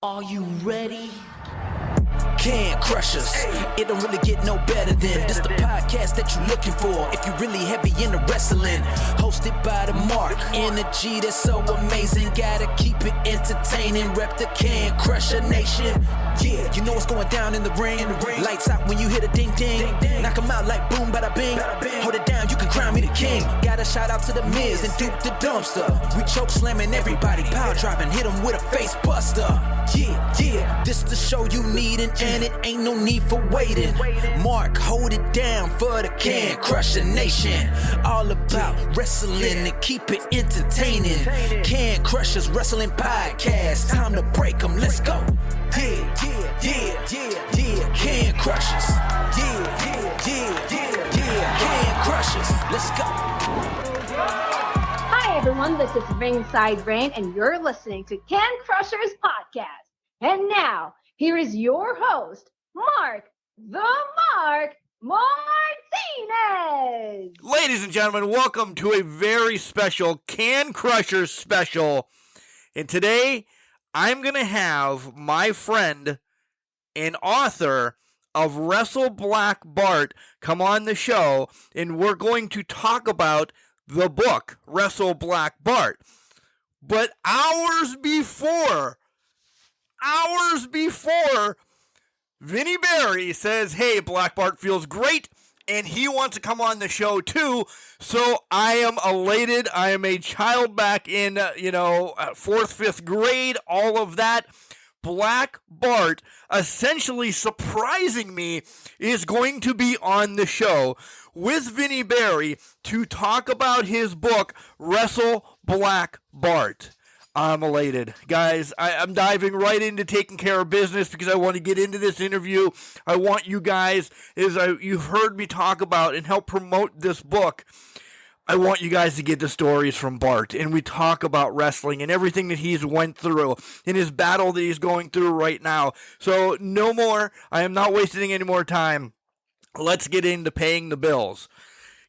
Are you ready? Can crush us. It don't really get no better than this the podcast that you're looking for. If you're really heavy into wrestling, hosted by the Mark. Energy that's so amazing. Gotta keep it entertaining. Rep the Can Crusher Nation. Yeah, you know what's going down in the ring. Lights out when you hit a ding ding. Knock 'em out like boom, bada bing. Hold it down, you can crown me the king. Gotta shout out to the Miz and Duke the Dumpster. We choke slamming everybody, power driving, hit 'em with a face buster. Yeah, this the show you need, and it ain't no need for waiting. Mark, hold it down for the Can Crusher Nation. All about wrestling and keep it entertaining. Can Crushers Wrestling Podcast. Time to break 'em, let's go. Yeah. Can Crushers. Yeah. Can Crushers. Let's go. Hi, everyone. This is Ringside Rain, and you're listening to Can Crushers Podcast. And now, here is your host, Mark Martinez. Ladies and gentlemen, welcome to a very special Can Crushers special. And today, I'm going to have my friend and author of Wrestle Black Bart come on the show, and we're going to talk about the book, Wrestle Black Bart. But hours before, Vinny Berry says, hey, Black Bart feels great, and he wants to come on the show too. So I am elated. I am a child back in, 4th, 5th grade, all of that. Black Bart, essentially surprising me, is going to be on the show with Vinny Berry to talk about his book, Wrestle Black Bart. I'm elated. Guys, I'm diving right into taking care of business because I want to get into this interview. I want you guys, you've heard me talk about and help promote this book, I want you guys to get the stories from Bart, and we talk about wrestling and everything that he's went through in his battle that he's going through right now. So no more. I am not wasting any more time. Let's get into paying the bills.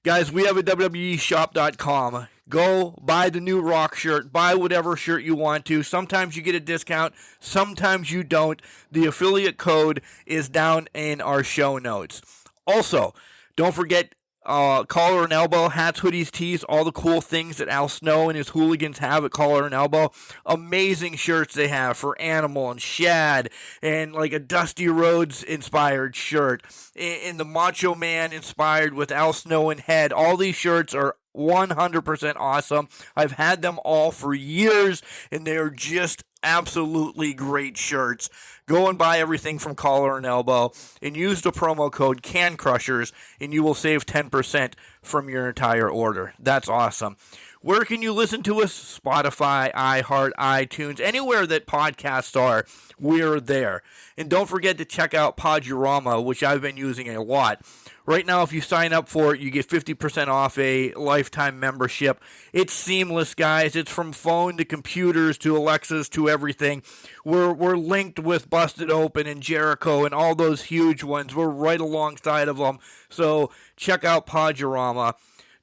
Guys, we have a WWEshop.com. Go buy the new Rock shirt. Buy whatever shirt you want to. Sometimes you get a discount. Sometimes you don't. The affiliate code is down in our show notes. Also, don't forget Collar and Elbow, hats, hoodies, tees, all the cool things that Al Snow and his hooligans have at Collar and Elbow. Amazing shirts they have for Animal and Shad, and like a Dusty Rhodes inspired shirt, and the Macho Man inspired with Al Snow and Head. All these shirts are 100% awesome. I've had them all for years, and they're just absolutely great shirts. Go and buy everything from Collar and Elbow and use the promo code CANCRUSHERS, and you will save 10% from your entire order. That's awesome. Where can you listen to us? Spotify, iHeart, iTunes, anywhere that podcasts are, we're there. And don't forget to check out Podurama, which I've been using a lot. Right now, if you sign up for it, you get 50% off a lifetime membership. It's seamless, guys. It's from phone to computers to Alexas to everything. We're linked with Busted Open and Jericho and all those huge ones. We're right alongside of them. So check out Podurama.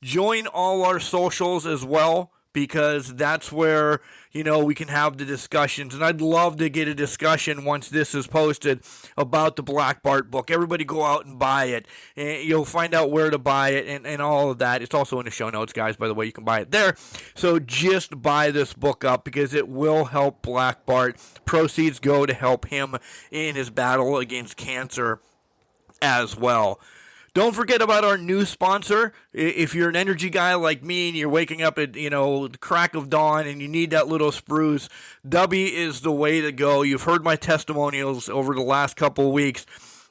Join all our socials as well, because that's where, we can have the discussions. And I'd love to get a discussion once this is posted about the Black Bart book. Everybody go out and buy it. And you'll find out where to buy it and all of that. It's also in the show notes, guys, by the way. You can buy it there. So just buy this book up because it will help Black Bart. Proceeds go to help him in his battle against cancer as well. Don't forget about our new sponsor. If you're an energy guy like me and you're waking up at, the crack of dawn and you need that little spruce, W is the way to go. You've heard my testimonials over the last couple of weeks.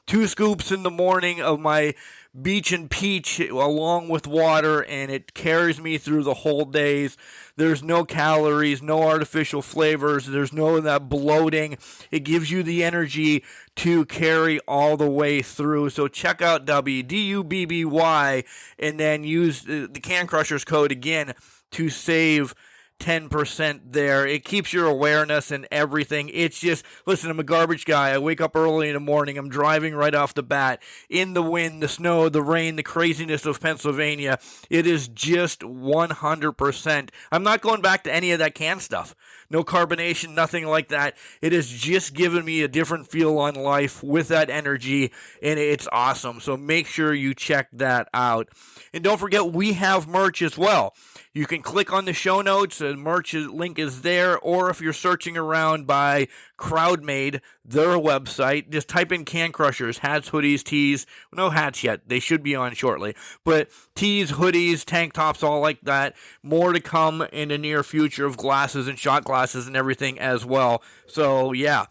2 scoops in the morning of my Beach and Peach along with water, and it carries me through the whole days. There's no calories, no artificial flavors, there's no of that bloating. It gives you the energy to carry all the way through. So check out WDUBBY, and then use the Can Crushers code again to save 10% there. It keeps your awareness and everything. It's just, listen, I'm a garbage guy. I wake up early in the morning. I'm driving right off the bat in the wind, the snow, the rain, the craziness of Pennsylvania. It is just 100%. I'm not going back to any of that canned stuff. no carbonation, nothing like that. It has just given me a different feel on life with that energy, and it's awesome. So make sure you check that out. And don't forget, we have merch as well. You can click on the show notes, the merch link is there, or if you're searching around by CrowdMade, their website, just type in Can Crushers, hats, hoodies, tees. No hats yet. They should be on shortly. But tees, hoodies, tank tops, all like that. More to come in the near future of glasses and shot glasses and everything as well. So, yeah.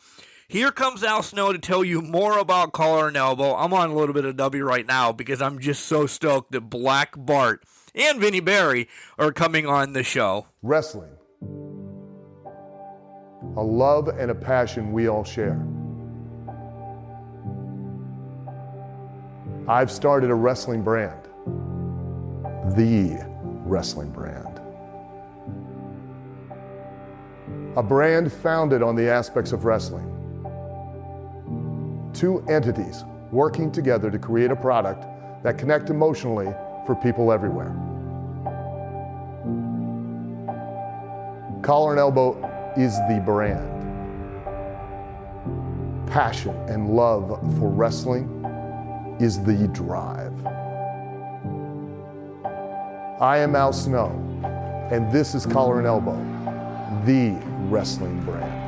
Here comes Al Snow to tell you more about Collar and Elbow. I'm on a little bit of W right now because I'm just so stoked that Black Bart and Vinny Berry are coming on the show. Wrestling. A love and a passion we all share. I've started a wrestling brand. The wrestling brand. A brand founded on the aspects of wrestling. Two entities working together to create a product that connect emotionally for people everywhere. Collar and Elbow is the brand. Passion and love for wrestling is the drive. I am Al Snow, and this is Collar and Elbow, the wrestling brand.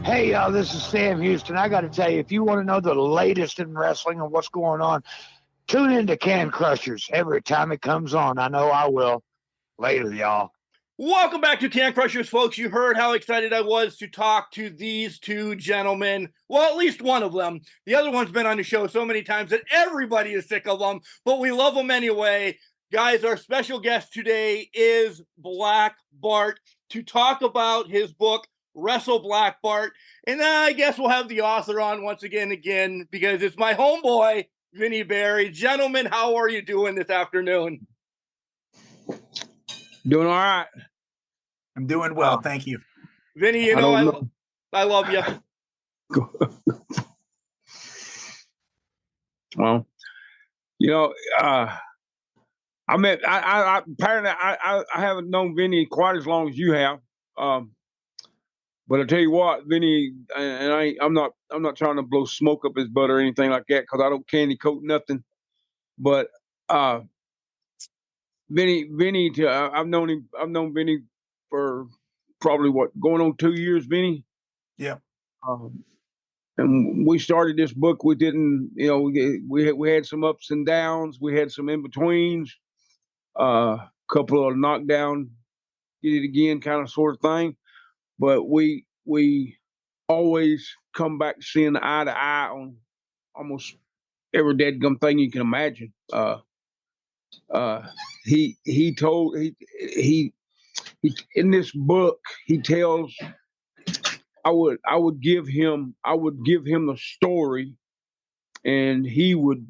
Hey, y'all, this is Sam Houston. I got to tell you, if you want to know the latest in wrestling and what's going on, tune into Can Crushers every time it comes on. I know I will. Later, y'all. Welcome back to Can Crushers, folks. You heard how excited I was to talk to these two gentlemen. Well, at least one of them. The other one's been on the show so many times that everybody is sick of them, but we love them anyway. Guys, our special guest today is Black Bart to talk about his book, Wrestle Black Bart. And I guess we'll have the author on once again, because it's my homeboy, Vinny Berry. Gentlemen, how are you doing this afternoon? Doing all right. I'm doing well, thank you. Vinny, you know, I love you. Well, you know, apparently I haven't known Vinny quite as long as you have. But I tell you what, Vinny, and I'm not trying to blow smoke up his butt or anything like that, because I don't candy coat nothing. But Vinny, I've known Vinny for probably going on 2 years, Vinny. Yeah. And we started this book. We didn't, we had some ups and downs. We had some in betweens, couple of knockdown, get it again kind of sort of thing. But we always come back seeing eye to eye on almost every dadgum thing you can imagine. He in this book he tells, I would give him the story, and he would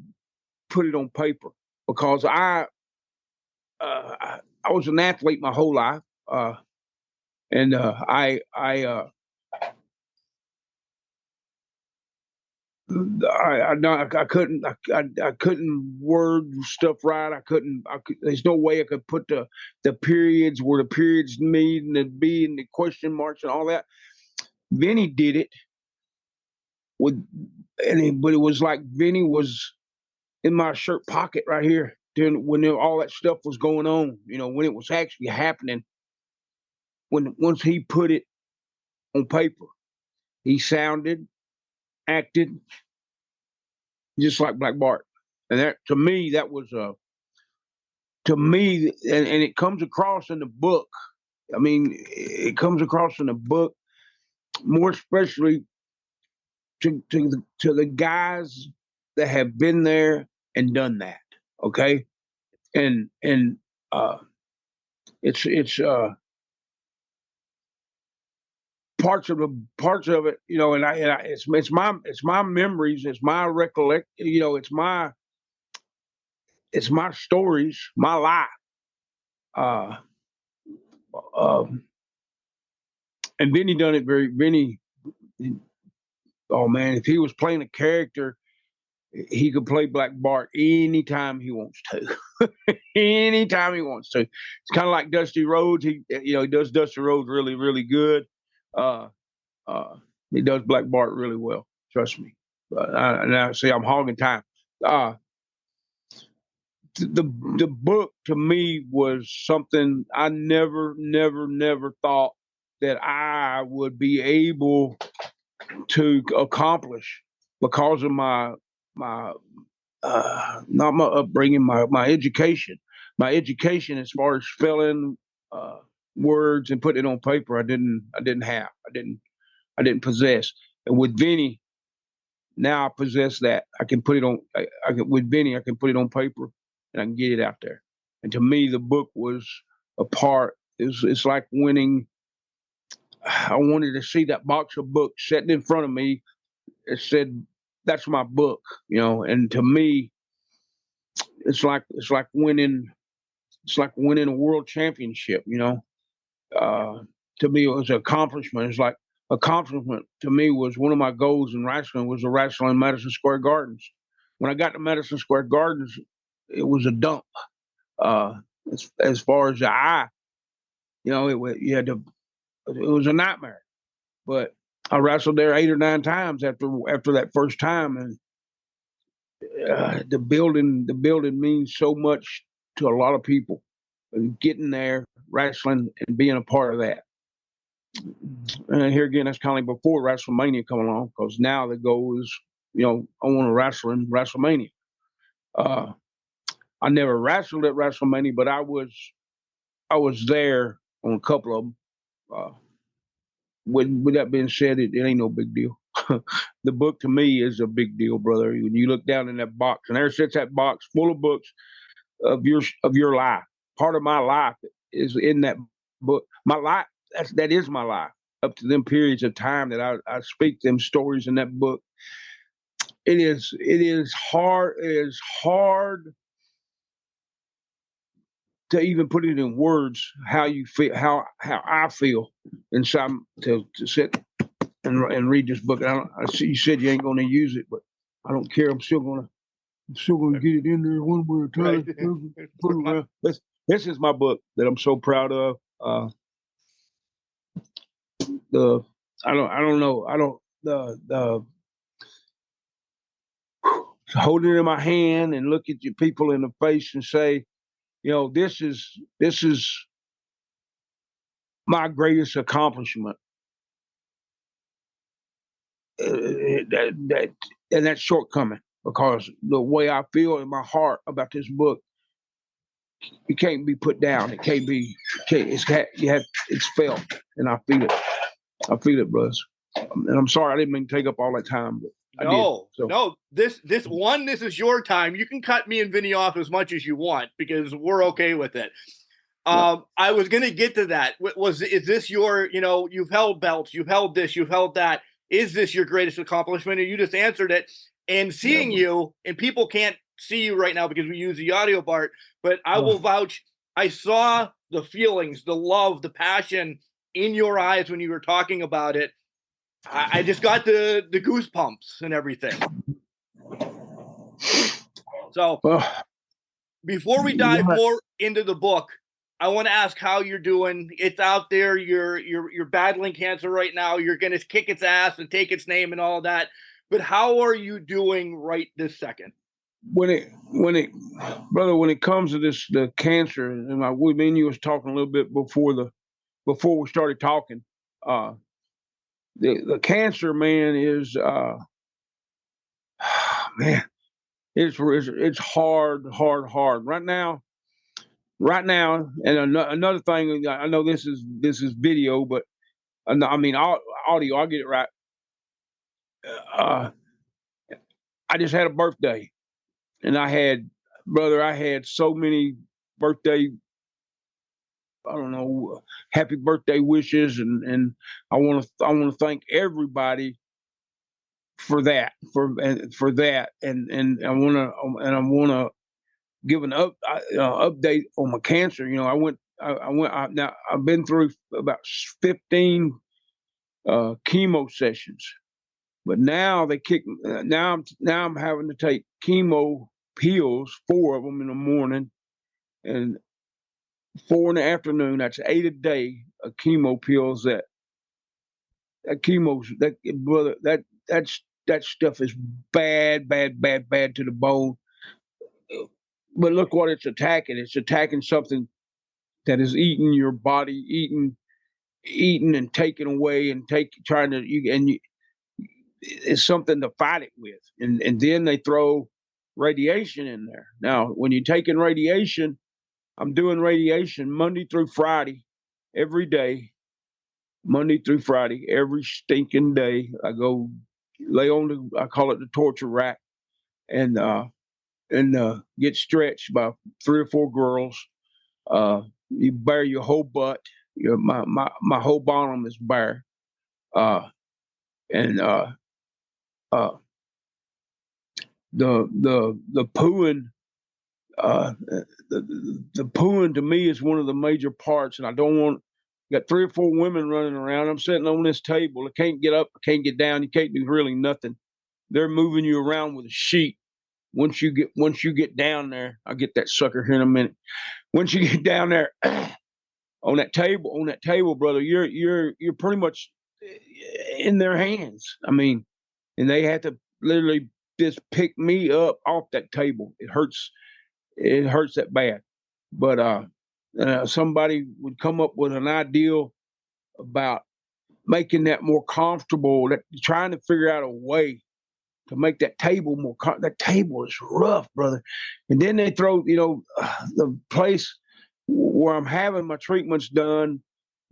put it on paper, because I was an athlete my whole life, and I couldn't word stuff right. There's no way I could put the periods where the periods meet and the B and the question marks and all that. Vinny did it but it was like Vinny was in my shirt pocket right here when all that stuff was going on, when it was actually happening. Once he put it on paper, he sounded, acted just like Black Bart. And that, to me, and it comes across in the book. I mean, it comes across in the book, more especially to the guys that have been there and done that. Okay. And it's parts of it, and it's my memories, it's my recollect, it's my stories, my life. And Vinny done it Vinny, oh man, if he was playing a character, he could play Black Bart anytime he wants to. anytime he wants to. It's kind of like Dusty Rhodes. He does Dusty Rhodes really, really good. He does Black Bart really well. Trust me. Now see, I'm hogging time. The book to me was something I never thought that I would be able to accomplish because of my not my upbringing, my education. My education as far as spelling words and putting it on paper, I didn't possess. And with Vinny, now I possess that. I can put it on. With Vinny, I can put it on paper and I can get it out there. And to me, the book was a part. It's like winning. I wanted to see that box of books sitting in front of me. It said, "That's my book," And to me, it's like winning. It's like winning a world championship. To me, it was an accomplishment. It's like accomplishment to me was one of my goals in wrestling was to wrestle in Madison Square Gardens. When I got to Madison Square Gardens, it was a dump. As far as the eye, it was a nightmare. But I wrestled there 8 or 9 times after that first time, and the building means so much to a lot of people. Getting there, wrestling, and being a part of that. And here again, that's kind of like before WrestleMania come along, because now the goal is, I want to wrestle in WrestleMania. I never wrestled at WrestleMania, but I was there on a couple of them. With that being said, it ain't no big deal. The book to me is a big deal, brother. When you look down in that box, and there sits that box full of books of your life. Part of my life is in that book. My life, that is my life. Up to them periods of time that I speak them stories in that book. It is hard. It is hard to even put it in words how you feel, how I feel inside to sit and read this book. I see you said you ain't going to use it, but I don't care. I'm still going to get it in there one more time. Right. This is my book that I'm so proud of. Holding it in my hand and look at you people in the face and say, this is my greatest accomplishment. That's shortcoming, because the way I feel in my heart about this book, it can't be put down. It can't be. It's felt, and I feel it. I feel it, brothers. And I'm sorry I didn't mean to take up all that time, but no. This is your time. You can cut me and Vinny off as much as you want because we're okay with it. I was going to get to that. Is this your? You've held belts. You've held this. You've held that. Is this your greatest accomplishment? And you just answered it. And seeing you, and people can't see you right now because we use the audio part, but I will vouch. I saw the feelings, the love, the passion in your eyes when you were talking about it. I just got the goosebumps and everything. So before we dive more into the book, I want to ask how you're doing. It's out there. You're battling cancer right now. You're going to kick its ass and take its name and all that. But how are you doing right this second? When it comes to the cancer, and me and you was talking a little bit before we started talking. The cancer, man, is man, it's hard right now. And another thing, I know this is video, but I mean audio. I'll get it right. I just had a birthday, and I had so many birthday, I don't know, happy birthday wishes, and I want to thank everybody for that, and I want to give an update on my cancer. I've been through about 15 chemo sessions, but now now I'm having to take chemo pills, 4 of them in the morning, and 4 in the afternoon. That's 8 a day of chemo pills. That chemo's that brother. That stuff is bad to the bone. But look what it's attacking. It's attacking something that is eating your body, eating and taking away and it's something to fight it with. And then they throw radiation in there. Now, when you're taking radiation, I'm doing radiation Monday through Friday, every day. Monday through Friday, every stinking day. I go lay on I call it the torture rack, and get stretched by 3 or 4 girls. You bare your whole butt. My whole bottom is bare. And the pooing, the pooing to me is one of the major parts, and I don't want. Got 3 or 4 women running around. I'm sitting on this table. I can't get up. I can't get down. You can't do really nothing. They're moving you around with a sheet. Once you get down there, I'll get that sucker here in a minute. Once you get down there on that table, brother, you're pretty much in their hands. I mean, and they had to literally just pick me up off that table. It hurts that bad. But somebody would come up with an ideal about making that more comfortable, trying to figure out a way to make that table more. That table is rough, brother. And then they throw, the place where I'm having my treatments done.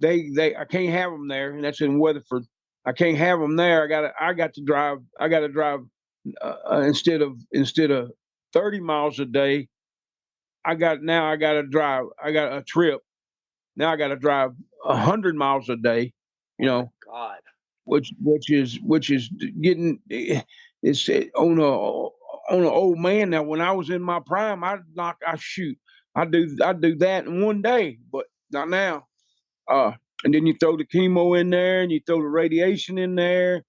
I can't have them there, and that's in Weatherford. I can't have them there. I got to drive instead of 30 miles a day. I got a trip. Now I got to drive 100 miles a day, God. which is getting, it's on an old man. Now, when I was in my prime, I do that in one day, but not now. And then you throw the chemo in there, and you throw the radiation in there,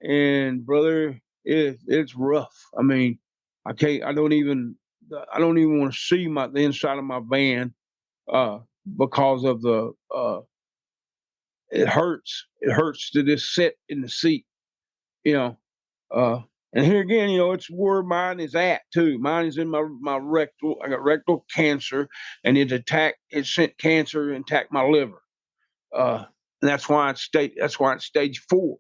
and brother, it's rough. I mean, I don't even want to see the inside of my van, because of it hurts. It hurts to just sit in the seat, and here again, it's where mine is at too. Mine is in my rectal. I got rectal cancer, and it sent cancer and attacked my liver. And that's why it's stage 4.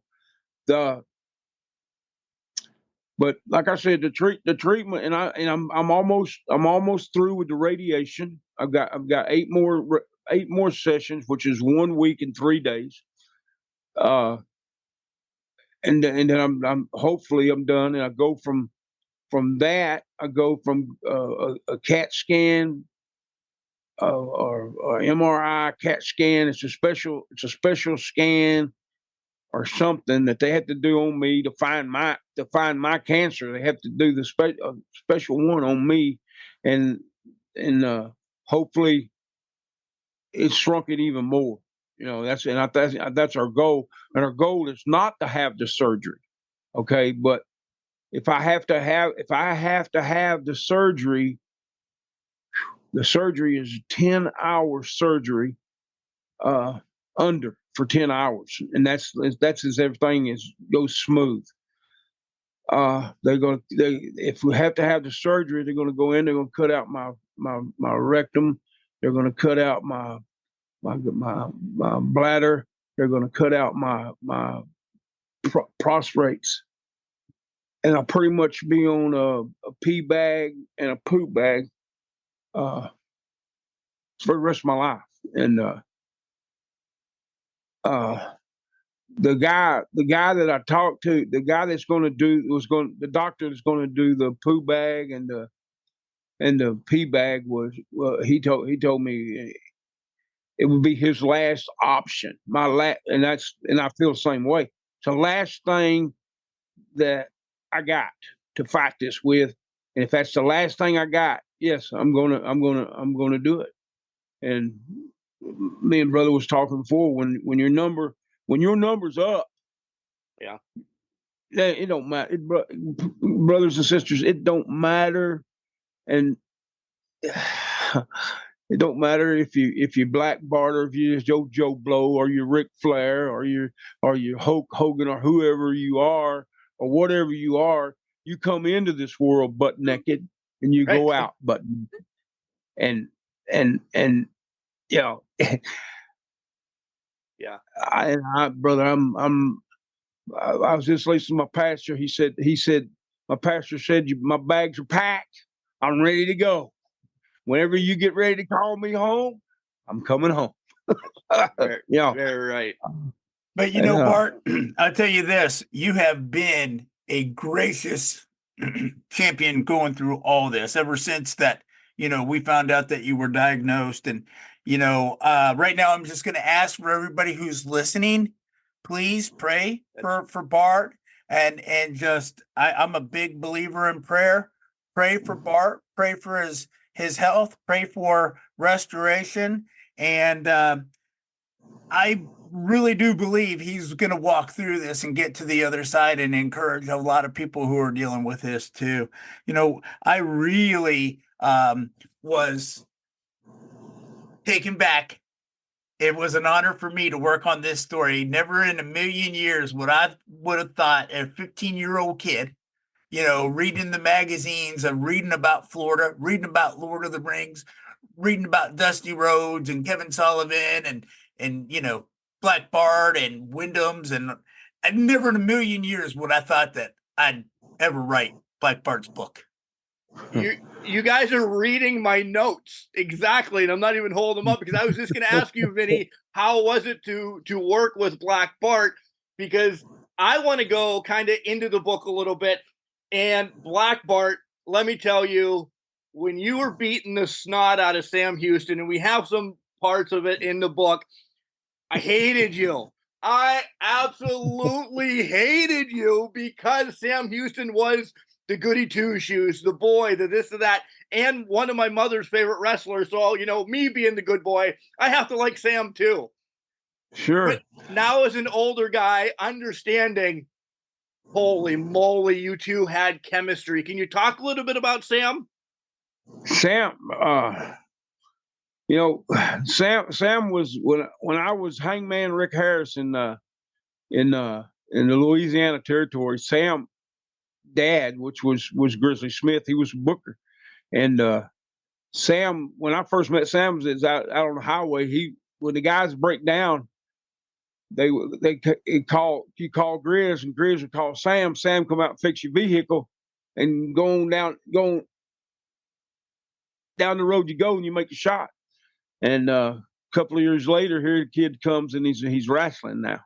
But like I said, the treatment, and I'm almost through with the radiation. I've got 8 more sessions, which is 1 week and 3 days. And then I'm hopefully I'm done, and I go from that. I go from a CAT scan, or MRI CAT scan. It's a special scan or something that they have to do on me to find my cancer. They have to do the special one on me, and hopefully it's shrunk it even more. That's our goal, and our goal is not to have the surgery. Okay, but if I have to have the surgery is 10-hour surgery, under for 10 hours, and that's as everything goes smooth. If we have to have the surgery, they're going to go in. They're going to cut out my rectum. They're going to cut out my bladder. They're going to cut out my prostrates, and I'll pretty much be on a pee bag and a poop bag for the rest of my life. And the guy that I talked to, the guy that's going to do the doctor that's going to do the poo bag and the pee bag he told me it would be his last option. And I feel the same way. It's the last thing that I got to fight this with, and if that's the last thing I got, yes, I'm gonna do it. And me and brother was talking before, when your number's up, yeah, it don't matter. Brothers and sisters, it don't matter. And It don't matter if you Black Bart or if you're Joe Blow or you're Ric Flair or you're Hulk Hogan or whoever you are or whatever you are. You come into this world butt naked and you go out butt naked. And you know, Yeah. Brother, I was just listening to my pastor. He said my pastor said my bags are packed. I'm ready to go. Whenever you get ready to call me home, I'm coming home. Very right. But Bart, I'll tell you this: you have been a gracious champion going through all this ever since that. We found out that you were diagnosed, and right now I'm just going to ask for everybody who's listening, please pray for Bart, and just I'm a big believer in prayer. Pray for Bart. Pray for his health. Pray for restoration, and I really do believe he's going to walk through this and get to the other side and encourage a lot of people who are dealing with this too. I really was taken back. It was an honor for me to work on this story. Never in a million years would I would have thought a 15-year-old kid, reading the magazines of reading about Florida, reading about Lord of the Rings, reading about Dusty Rhodes and Kevin Sullivan and Black Bart and Wyndham's, and I never in a million years would I thought that I'd ever write Black Bart's book. You guys are reading my notes exactly, and I'm not even holding them up because I was just going to ask you, Vinny, how was it to work with Black Bart? Because I want to go kind of into the book a little bit. And Black Bart, let me tell you, when you were beating the snot out of Sam Houston, and we have some parts of it in the book, I hated you. I absolutely hated you because Sam Houston was the goody two-shoes, the boy, the this, the that, and one of my mother's favorite wrestlers. So, me being the good boy, I have to like Sam too. Sure. But now as an older guy, understanding, holy moly, you two had chemistry. Can you talk a little bit about Sam? Sam, Sam was when I was Hangman Rick Harris in the Louisiana territory. Sam dad, which was Grizzly Smith, he was a booker, and Sam, when I first met Sam, was out on the highway. When the guys break down, you call Grizz, and Grizz would call Sam. Sam come out and fix your vehicle, and going down the road you go, and you make a shot. And a couple of years later, here the kid comes and he's wrestling now,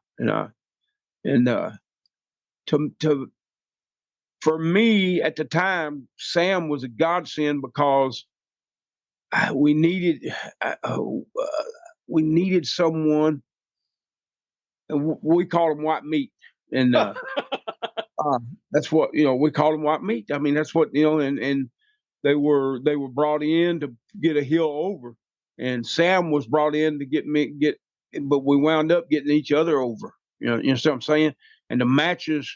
for me at the time, Sam was a godsend because we needed someone, and we called him white meat, and that's what we called him, white meat. I mean, that's what and they were brought in to get a heel over, and Sam was brought in to but we wound up getting each other over. You know what I'm saying? And the matches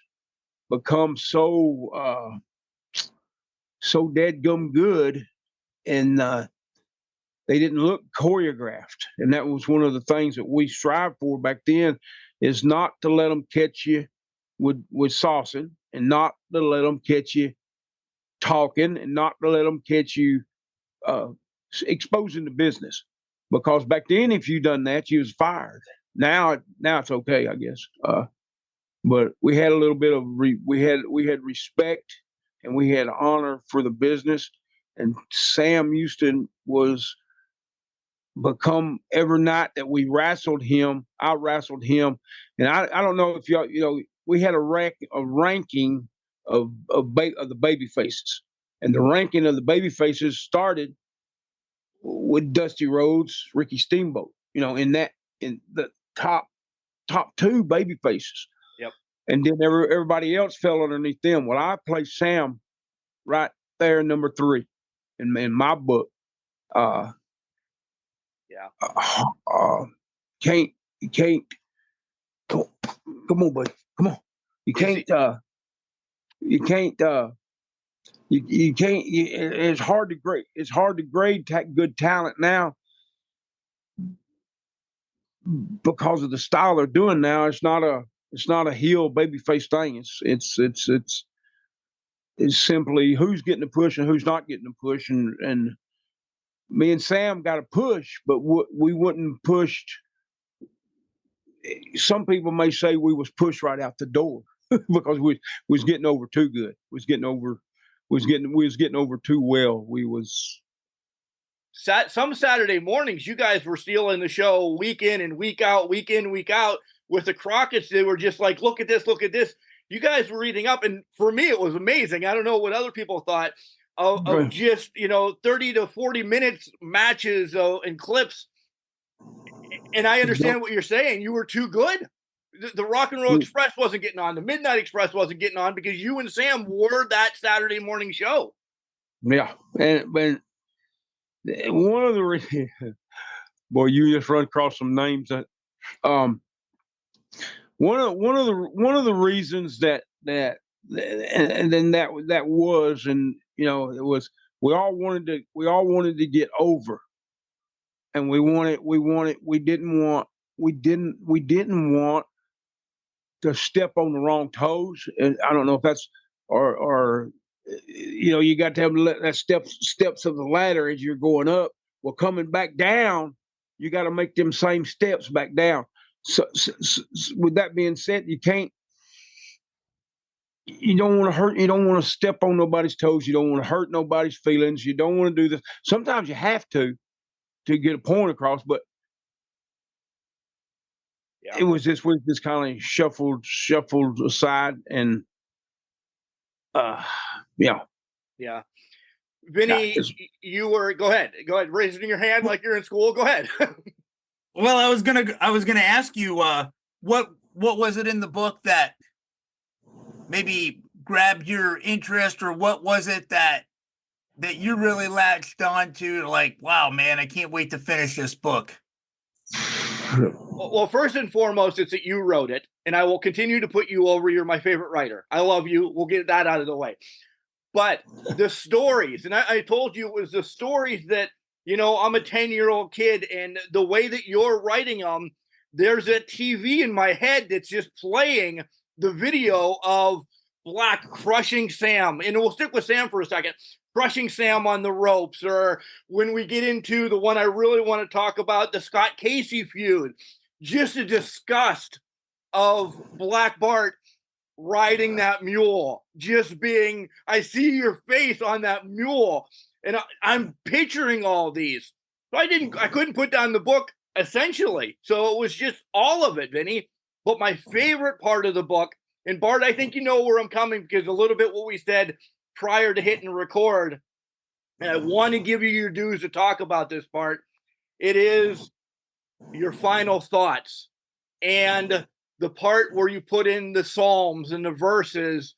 become so deadgum good, and they didn't look choreographed. And that was one of the things that we strive for back then, is not to let them catch you with saucing, and not to let them catch you talking, and not to let them catch you exposing the business. Because back then, if you done that, you was fired. Now it's okay, I guess. But we had a little bit of we had respect, and we had honor for the business. And Sam Houston was become, every night that we wrestled him, I wrestled him, and I don't know if y'all we had a ranking of the baby faces, and the ranking of the baby faces started with Dusty Rhodes, Ricky Steamboat, in the top two baby faces. Yep. And then everybody else fell underneath them. Well, I placed Sam right there, number 3 in my book. You can't come on, buddy. Come on. You can't You can't. It's hard to grade. It's hard to grade good talent now because of the style they're doing now. It's not a heel babyface thing. It's simply who's getting the push and who's not getting the push. And me and Sam got a push, but we wouldn't pushed. Some people may say we was pushed right out the door because we was getting over too good. We was getting over too well. We was. Some Saturday mornings, you guys were stealing the show week in and week out, week in, week out. With the Crockett's, they were just like, look at this, look at this. You guys were eating up. And for me, it was amazing. I don't know what other people thought of just, 30 to 40 minutes matches and clips. And I understand what you're saying. You were too good. The Rock and Roll Express wasn't getting on. The Midnight Express wasn't getting on because you and Sam were that Saturday morning show. Yeah. And one of the boy, you just run across some names that one of the reasons that and then that was, and it was, we all wanted to get over, and we didn't want to step on the wrong toes. And I don't know if that's or you got to have that steps of the ladder as you're going up. Well, coming back down, you got to make them same steps back down. So with that being said, you don't want to hurt. You don't want to step on nobody's toes. You don't want to hurt nobody's feelings. You don't want to do this. Sometimes you have to get a point across, but it was just kind of shuffled aside, and yeah. Vinny, you were go ahead, raising your hand like you're in school. Go ahead. Well, I was gonna ask you, what was it in the book that maybe grabbed your interest, or what was it that you really latched on to? Like, wow, man, I can't wait to finish this book. Well, first and foremost, it's that you wrote it, and I will continue to put you over. You're my favorite writer. I love you. We'll get that out of the way. But the stories, and I told you it was the stories that, I'm a 10-year-old kid, and the way that you're writing them, there's a TV in my head that's just playing the video of Black crushing Sam. And we'll stick with Sam for a second. Crushing Sam on the ropes, or when we get into the one I really want to talk about, the Scott Casey feud, just a disgust of Black Bart riding that mule, just being, I see your face on that mule, and I'm picturing all these. So I couldn't put down the book, essentially. So it was just all of it, Vinny. But my favorite part of the book, and Bart, I think you know where I'm coming, because a little bit what we said prior to hitting record, and I want to give you your dues to talk about this part. It is your final thoughts, and the part where you put in the Psalms and the verses.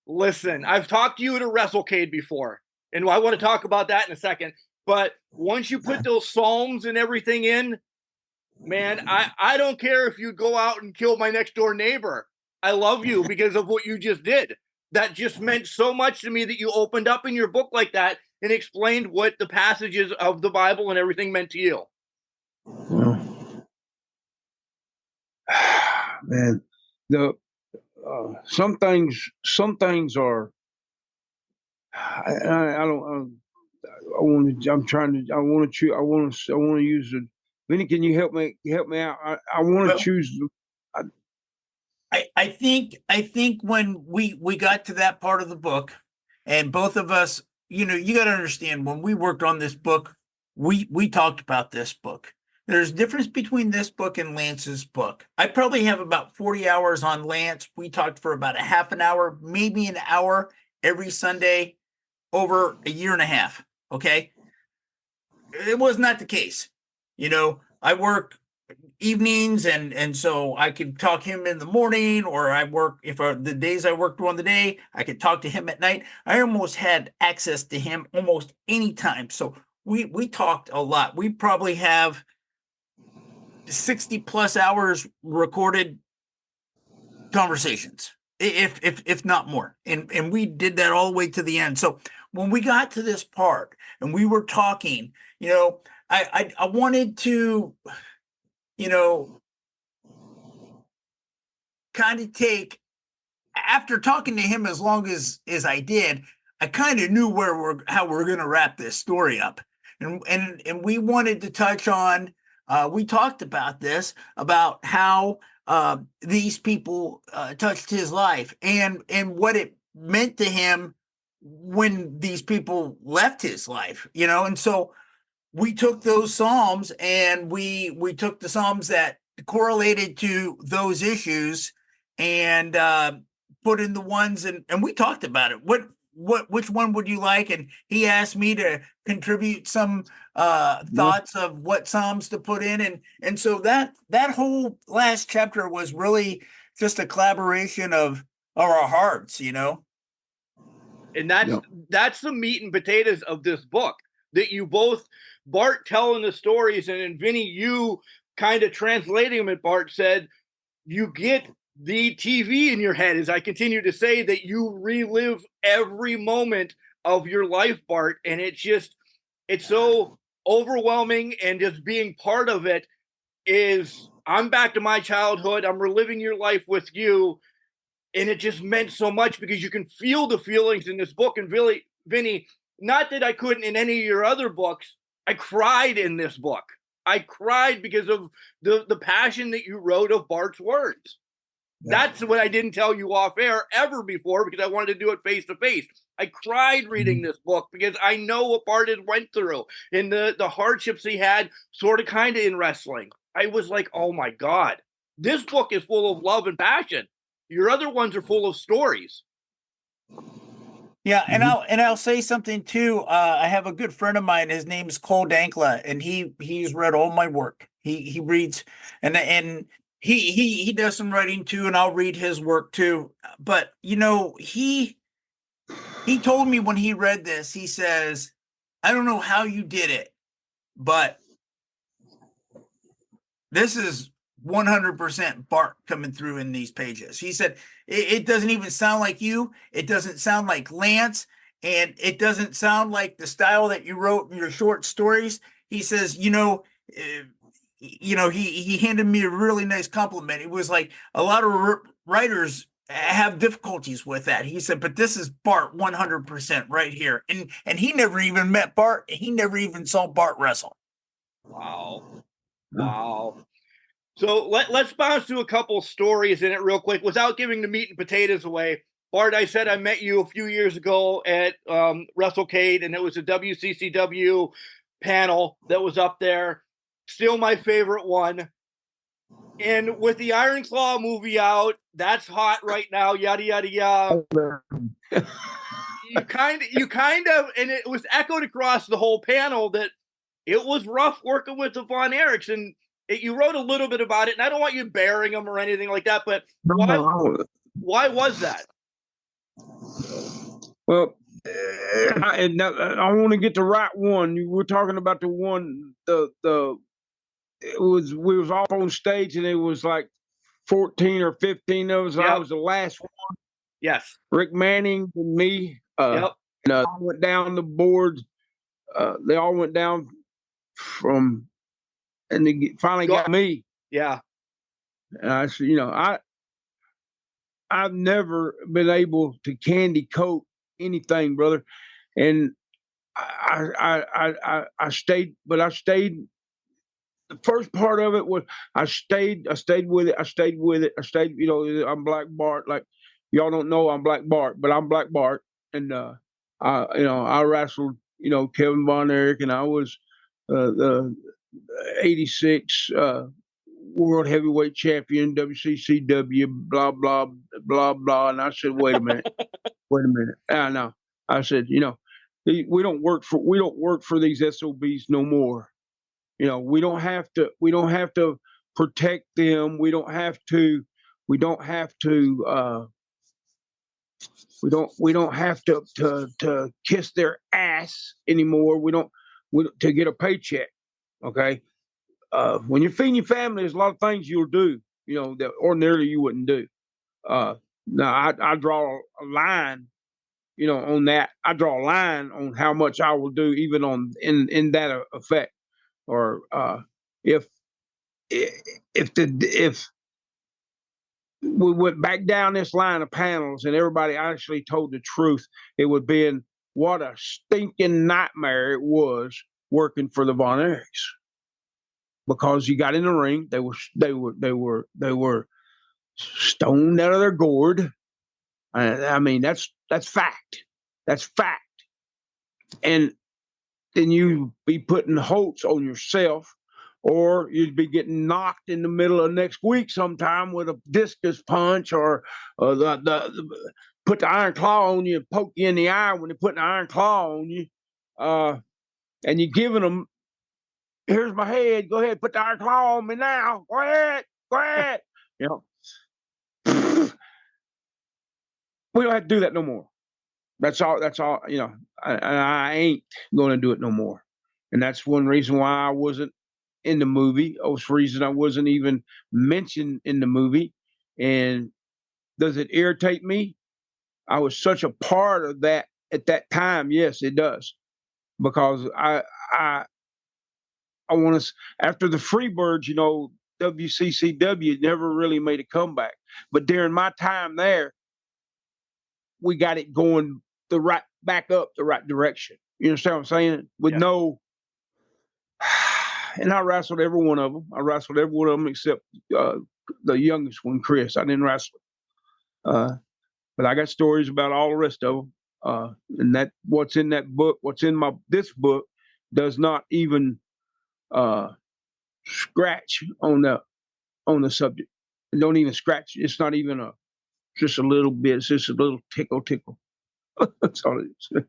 Listen, I've talked to you at a WrestleCade before, and I want to talk about that in a second. But once you put those Psalms and everything in, man, I don't care if you go out and kill my next door neighbor. I love you because of what you just did. That just meant so much to me that you opened up in your book like that and explained what the passages of the Bible and everything meant to you. Man, some things are. I want to use it. Vinny, can you help me out? I want to choose. I think when we got to that part of the book, and both of us, you got to understand, when we worked on this book, we talked about this book. There's a difference between this book and Lance's book. I probably have about 40 hours on Lance. We talked for about a half an hour, maybe an hour every Sunday over a year and a half. Okay. It was not the case. I work evenings, and so I could talk to him in the morning, or I work, the days I worked during the day, I could talk to him at night. I almost had access to him almost any time. So we talked a lot. We probably have 60 plus hours recorded conversations. if not more. And we did that all the way to the end. So when we got to this part and we were talking, I wanted to, kind of take, after talking to him as long as I did, I kind of knew how we're going to wrap this story up. And we wanted to touch on, we talked about this, about how these people touched his life and what it meant to him when these people left his life, and so we took those Psalms and we took the Psalms that correlated to those issues and put in the ones, and we talked about it. Which one would you like? And he asked me to contribute some thoughts of what Psalms to put in. And so that whole last chapter was really just a collaboration of our hearts, And that's the meat and potatoes of this book, that you both, Bart telling the stories, and then Vinny, you kind of translating them. And Bart said, you get the TV in your head, as I continue to say, that you relive every moment of your life, Bart. And it's so overwhelming, and just being part of it I'm back to my childhood. I'm reliving your life with you. And it just meant so much because you can feel the feelings in this book. And Vinny, not that I couldn't in any of your other books, I cried in this book. I cried because of the passion that you wrote of Bart's words. Yeah. That's what I didn't tell you off air ever before, because I wanted to do it face to face. I cried reading this book because I know what Bart had went through and the hardships he had, sort of kind of in wrestling. I was like, oh my God, this book is full of love and passion. Your other ones are full of stories. Yeah, and I'll say something too. I have a good friend of mine. His name is Cole Dankla, and he's read all my work. He reads, and he does some writing too, and I'll read his work too. But he told me when he read this, he says, "I don't know how you did it, but this is 100% Bart coming through in these pages." He said, it doesn't even sound like you. It doesn't sound like Lance. And it doesn't sound like the style that you wrote in your short stories. He says, he handed me a really nice compliment. It was like a lot of writers have difficulties with that. He said, but this is Bart 100% right here. And he never even met Bart. He never even saw Bart wrestle. Wow. So let's bounce to a couple stories in it real quick without giving the meat and potatoes away. Bart, I said I met you a few years ago at WrestleCade, and it was a WCCW panel that was up there. Still my favorite one. And with the Iron Claw movie out, that's hot right now, yada, yada, yada. you kind of, and it was echoed across the whole panel that it was rough working with the Von Erichs, and you wrote a little bit about it, and I don't want you burying them or anything like that, but why was that? Well, I want to get the right one. You were talking about the one, we was off on stage, and it was like 14 or 15 of us. Yep. I was the last one. Yes. Rick Manning and me. Yep. And I went down the board. They all went down from, and they finally got me. Yeah. And I said, I've never been able to candy coat anything, brother. And I stayed, but I stayed. The first part of it was I stayed with it. I'm Black Bart. Like, y'all don't know I'm Black Bart, but I'm Black Bart. And I wrestled, Kevin Von Erich, and I was the 86 world heavyweight champion, WCCW, blah, blah, blah, blah. And I said, wait a minute. No. I said, we don't work for these SOBs no more. We don't have to protect them. We don't have to kiss their ass anymore. We don't to get a paycheck. Okay. When you're feeding your family, there's a lot of things you'll do, that ordinarily you wouldn't do. Now I draw a line, on that. I draw a line on how much I will do, even in that effect. Or if we went back down this line of panels and everybody actually told the truth, it would be in what a stinking nightmare it was working for the Von Erichs. Because you got in the ring, they were stoned out of their gourd. I mean, that's fact. That's fact. And then you be putting Holtz on yourself, or you'd be getting knocked in the middle of next week sometime with a discus punch, or put the iron claw on you and poke you in the eye when they put an iron claw on you. And you're giving them, here's my head, go ahead, put the iron claw on me now. Go ahead. We don't have to do that no more. That's all, I ain't going to do it no more. And that's one reason why I wasn't in the movie. That's the reason I wasn't even mentioned in the movie. And does it irritate me? I was such a part of that at that time. Yes, it does. Because I want to, after the Freebirds, WCCW never really made a comeback. But during my time there, we got it going back up the right direction. You understand what I'm saying? With and I wrestled every one of them. I wrestled every one of them except the youngest one, Chris. I didn't wrestle. But I got stories about all the rest of them. And that what's in that book, what's in this book, does not even scratch on the subject. And don't even scratch. It's not even just a little bit. It's just a little tickle. That's all it is.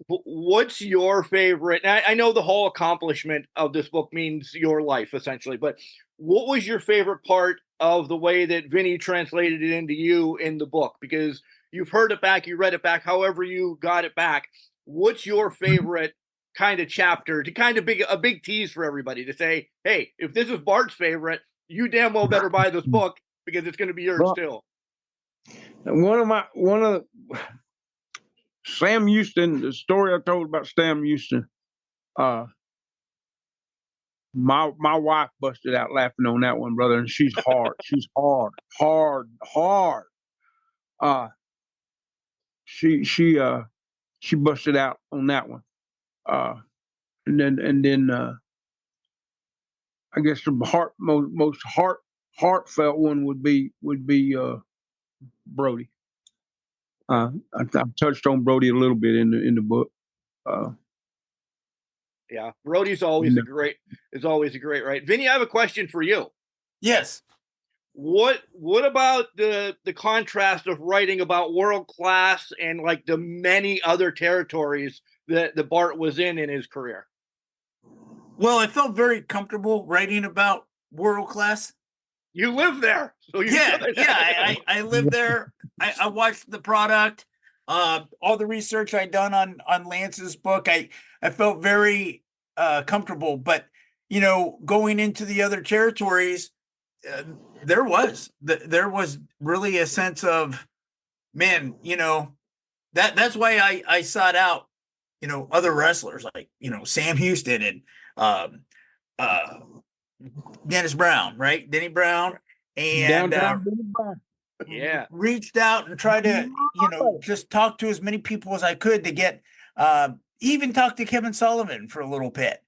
What's your favorite? I know the whole accomplishment of this book means your life, essentially, but what was your favorite part of the way that Vinny translated it into you in the book? Because you've heard it back, you read it back, however you got it back. What's your favorite kind of chapter to kind of a big tease for everybody to say, hey, if this is Bart's favorite, you damn well better buy this book because it's going to be yours too. One of Sam Houston, the story I told about Sam Houston, my wife busted out laughing on that one, brother, and she's hard. She's hard. She busted out on that one. And then I guess the most heartfelt one would be Brody. I've touched on Brody a little bit in the book. Yeah, Brody's always a great, right? Vinny, I have a question for you. Yes. What about the contrast of writing about world class and like the many other territories that the Bart was in his career? Well, I felt very comfortable writing about world class. You live there. So I lived there. I watched the product, all the research I'd done on Lance's book. I felt very comfortable, but going into the other territories, there was really a sense of, man, that's why I sought out, other wrestlers like, Sam Houston and Dennis Brown, right? Denny Brown and reached out and tried to, just talk to as many people as I could to get, even talk to Kevin Sullivan for a little bit,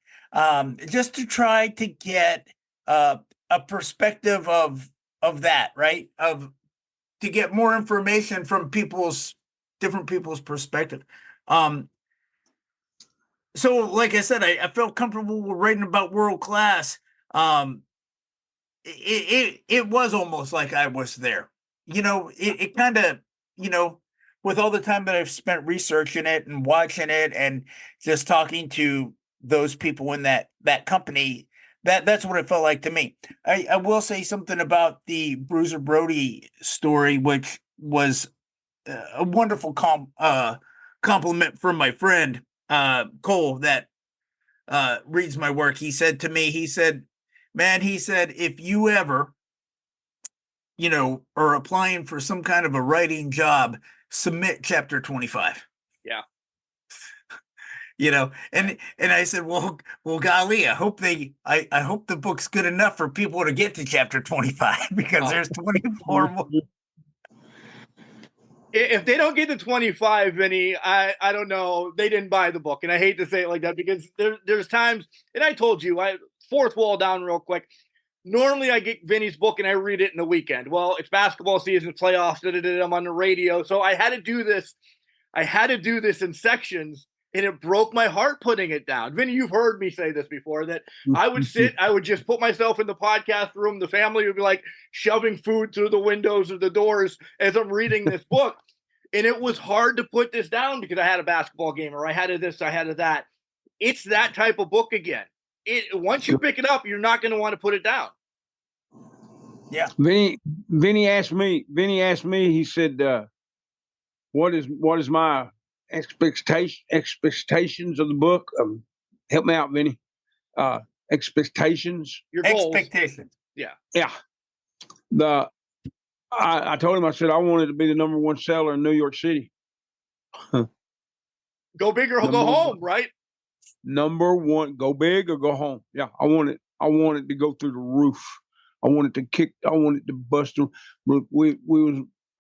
just to try to get a perspective of that, right? To get more information from different people's perspective. So like I said, I felt comfortable with writing about world class. It was almost like I was there. It kind of, with all the time that I've spent researching it and watching it and just talking to those people in that company, that's what it felt like to me. I will say something about the Bruiser Brody story, which was a wonderful compliment from my friend Cole that reads my work. He said to me, man, if you ever are applying for some kind of a writing job, submit chapter 25. Yeah. And I said, well, golly, I hope I hope the book's good enough for people to get to chapter 25 because there's 24 more. If they don't get to 25, Vinny, I don't know. They didn't buy the book. And I hate to say it like that because there's times, and I told you, fourth wall down real quick. Normally I get Vinny's book and I read it in the weekend. Well, it's basketball season, playoffs, I'm on the radio. So I had to do this. I had to do this in sections. And it broke my heart putting it down. Vinny, you've heard me say this before, that I would just put myself in the podcast room. The family would be like shoving food through the windows or the doors as I'm reading this book. And it was hard to put this down because I had a basketball game or I had a this, I had a that. It's that type of book again. Once you pick it up, you're not going to want to put it down. Yeah. Vinny asked me, he said, what is my expectations of the book? Help me out, Vinny. Expectations. Your goals. Expectations. Yeah. I told him, I said, I wanted to be the number one seller in New York City. Go big or go home, right? Number one, go big or go home. Yeah, I wanted to go through the roof. I wanted to bust the roof.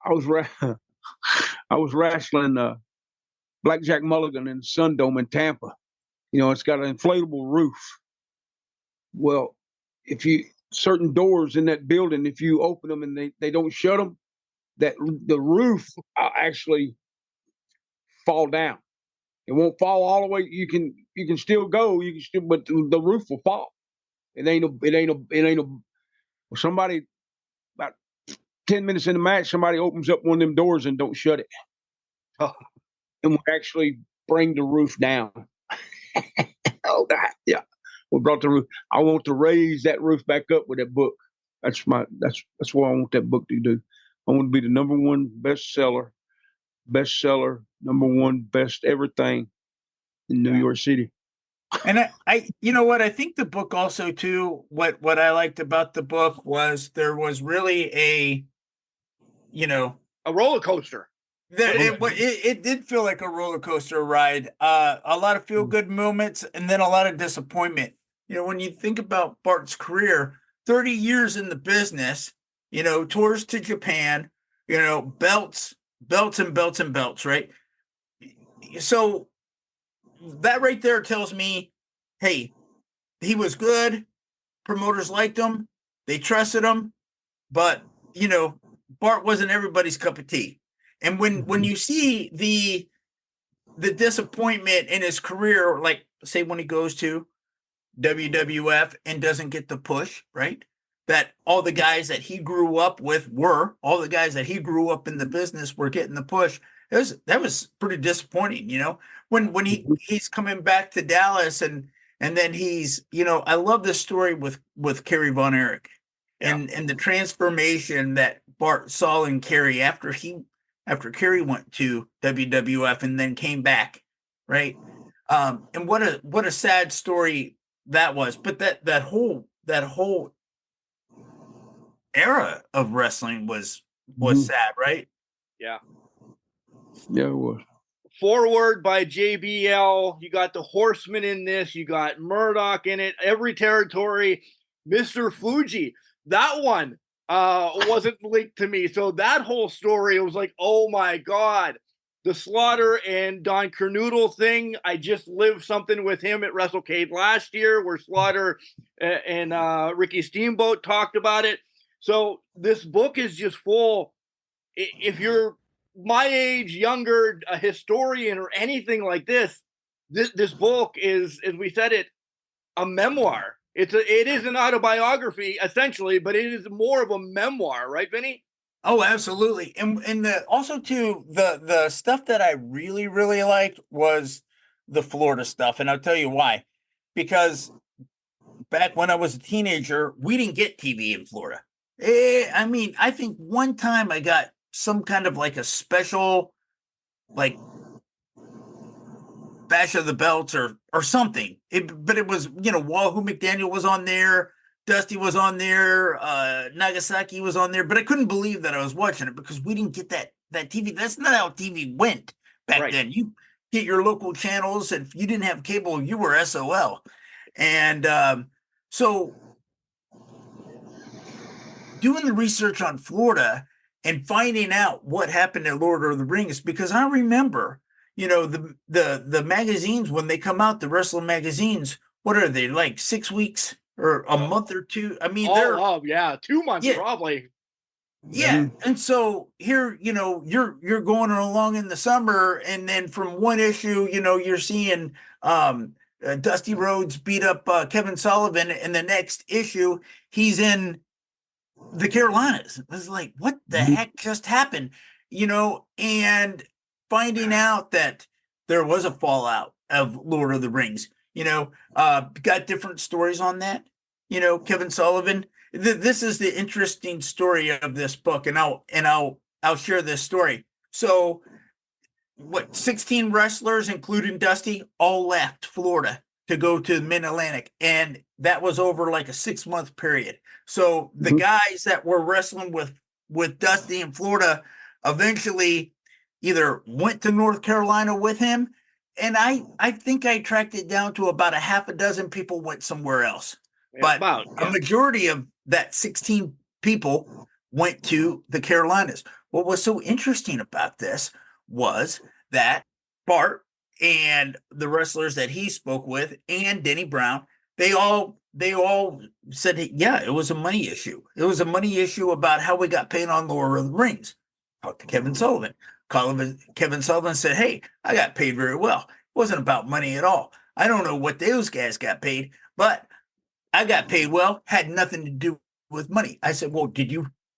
I was wrestling Blackjack Mulligan in Sundome in Tampa. It's got an inflatable roof. Well, certain doors in that building, if you open them and they don't shut them, that the roof actually fall down. It won't fall all the way. You can still go. But the roof will fall. It ain't somebody about 10 minutes in the match, somebody opens up one of them doors and don't shut it. Oh. And we actually bring the roof down. Oh, God. Yeah. We brought the roof. I want to raise that roof back up with that book. That's what I want that book to do. I want to be the number one bestseller, number one best everything in New York City. And I you know what? I think the book also too, what I liked about the book was there was really a roller coaster. It did feel like a roller coaster ride. A lot of feel good moments and then a lot of disappointment. When you think about Bart's career, 30 years in the business, tours to Japan, belts and belts and belts, right? So that right there tells me, hey, he was good. Promoters liked him. They trusted him. But, Bart wasn't everybody's cup of tea. And when you see the disappointment in his career, like say when he goes to WWF and doesn't get the push, right? That all the guys that he grew up with all the guys that he grew up in the business were getting the push. That was pretty disappointing, when he's coming back to Dallas and then he's, I love this story with Kerry Von Erich and the transformation that Bart saw in Kerry after Kerry went to WWF and then came back, right? And what a sad story that was. But that whole era of wrestling was sad, right? Yeah. Yeah, it was. Forward by JBL. You got the Horsemen in this. You got Murdoch in it. Every territory. Mr. Fuji. That one wasn't linked to me. So that whole story, it was like, oh my God. The Slaughter and Don Kernoodle thing. I just lived something with him at WrestleCade last year where Slaughter and Ricky Steamboat talked about it. So this book is just full. If you're my age, younger, a historian or anything like this book is, as we said it, a memoir. It is an autobiography essentially, but it is more of a memoir, right, Vinny? Oh, absolutely. And also too, the stuff that I really, really liked was the Florida stuff. And I'll tell you why. Because back when I was a teenager, we didn't get TV in Florida. I think one time I got some kind of like a special, like Bash of the Belts or something. But it was, Wahoo McDaniel was on there. Dusty was on there, Nagasaki was on there, but I couldn't believe that I was watching it because we didn't get that TV. That's not how TV went back then. You get your local channels, and if you didn't have cable, you were SOL. And so doing the research on Florida and finding out what happened at Lord of the Rings, because I remember, the magazines when they come out, the wrestling magazines, what are they, like 6 weeks or a month or two? I mean, they're 2 months probably. Yeah. And so here, you're going along in the summer, and then from one issue, you're seeing Dusty Rhodes beat up Kevin Sullivan, and the next issue he's in the Carolinas. It was like, what the heck just happened? And finding out that there was a fallout of Lord of the Rings, got different stories on that. Kevin Sullivan. This is the interesting story of this book, and I'll share this story. So, 16 wrestlers, including Dusty, all left Florida to go to the Mid-Atlantic, and that was over like a 6-month period. So the guys that were wrestling with Dusty in Florida eventually either went to North Carolina with him, and I think I tracked it down to about a half a dozen people went somewhere else. But a majority of that 16 people went to the Carolinas. What was so interesting about this was that Bart and the wrestlers that he spoke with and Denny Brown, they all said, yeah, it was a money issue. It was a money issue about how we got paid on Lord of the Rings. Talked to Kevin Sullivan. Kevin Sullivan said, hey, I got paid very well. It wasn't about money at all. I don't know what those guys got paid, but I got paid well, had nothing to do with money. I said, well,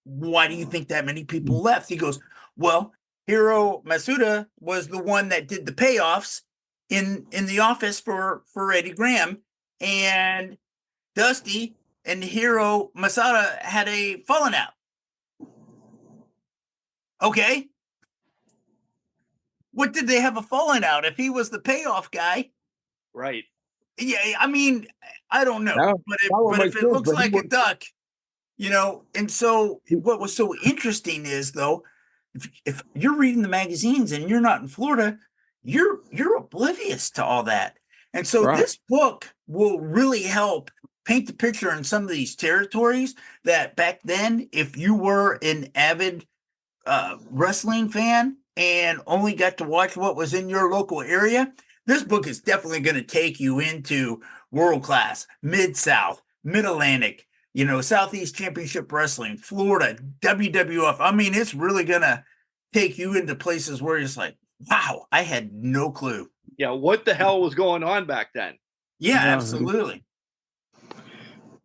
why do you think that many people left? He goes, well, Hiro Masuda was the one that did the payoffs in the office for Eddie Graham, and Dusty and Hiro Masada had a falling out. Okay. What did they have a falling out if he was the payoff guy? Right. Yeah, I mean, I don't know, but if it looks like a duck, and so what was so interesting is, though, if you're reading the magazines and you're not in Florida, you're oblivious to all that. And so this book will really help paint the picture in some of these territories that back then, if you were an avid wrestling fan and only got to watch what was in your local area, this book is definitely going to take you into world class, Mid-South, Mid-Atlantic, Southeast Championship Wrestling, Florida, WWF. I mean, it's really going to take you into places where it's like, wow, I had no clue. Yeah, what the hell was going on back then? Yeah, absolutely.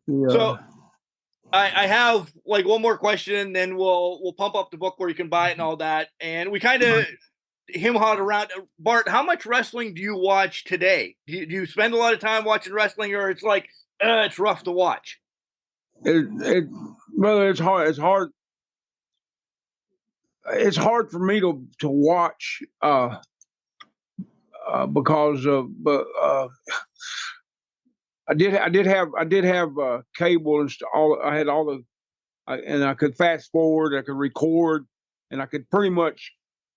Yeah. So I have like one more question, then we'll pump up the book where you can buy it and all that. And we kind of him-hawed around. Bart, how much wrestling do you watch today? Do you spend a lot of time watching wrestling, or it's like it's rough to watch? Brother, it's hard. It's hard for me to watch because I did have cable and all. I had all the, and I could fast forward. I could record, and I could pretty much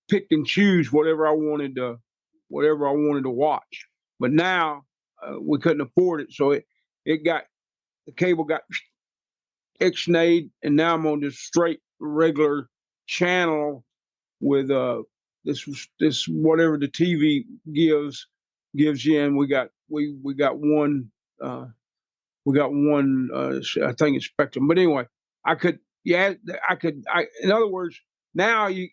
pick and choose whatever I wanted to watch. But now we couldn't afford it, so the cable got ixnayed, and now I'm on this straight regular channel with this whatever the TV gives you, and we got one I think it's Spectrum. But anyway, in other words, now I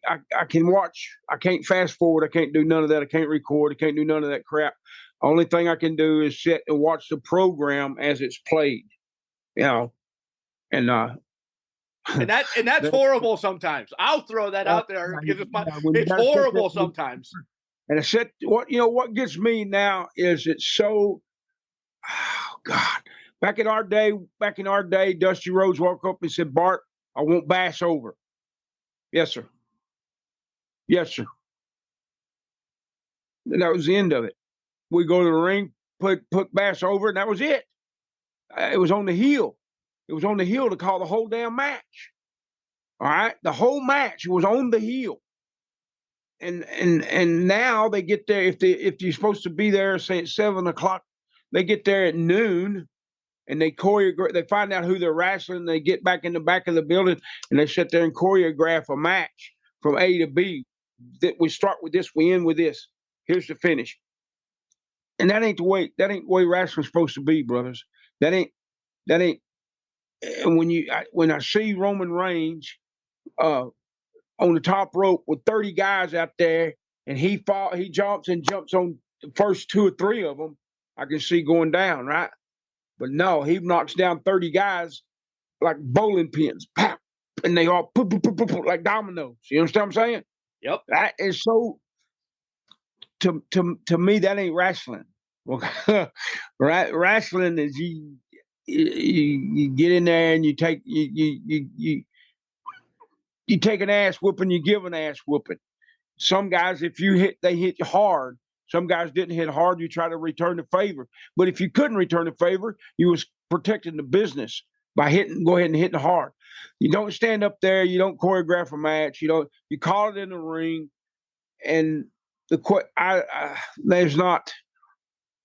can watch. I can't fast forward. I can't do none of that. I can't record. I can't do none of that crap. Only thing I can do is sit and watch the program as it's played. And that's horrible sometimes. I'll throw that out there because it's horrible sometimes. And I said, what gets me now is it's so, oh God. Back in our day, Dusty Rhodes walked up and said, Bart, I want Bass over. Yes, sir. Yes, sir. And that was the end of it. We go to the ring, put Bass over, and that was it. It was on the heel. It was on the heel to call the whole damn match. All right, the whole match was on the heel. And now they get there, if you're supposed to be there, say at 7 o'clock, they get there at noon, and they find out who they're wrestling. They get back in the back of the building, and they sit there and choreograph a match from A to B. That we start with this, we end with this. Here's the finish. And that ain't the way wrestling's supposed to be, brothers. That ain't. And when I see Roman Reigns on the top rope with 30 guys out there, and he jumps on the first 2 or 3 of them, I can see going down, right? But no, he knocks down 30 guys like bowling pins, pop, and they all poof, poof, poof, poof, poof, like dominoes. You understand what I'm saying? Yep. That is so. To me, that ain't wrestling. Right? Wrestling is you get in there and you take an ass whooping, you give an ass whooping. Some guys, if they hit hard. Some guys didn't hit hard. You try to return the favor. But if you couldn't return the favor, you was protecting the business by go ahead and hitting hard. You don't stand up there. You don't choreograph a match. You call it in the ring. And there's not.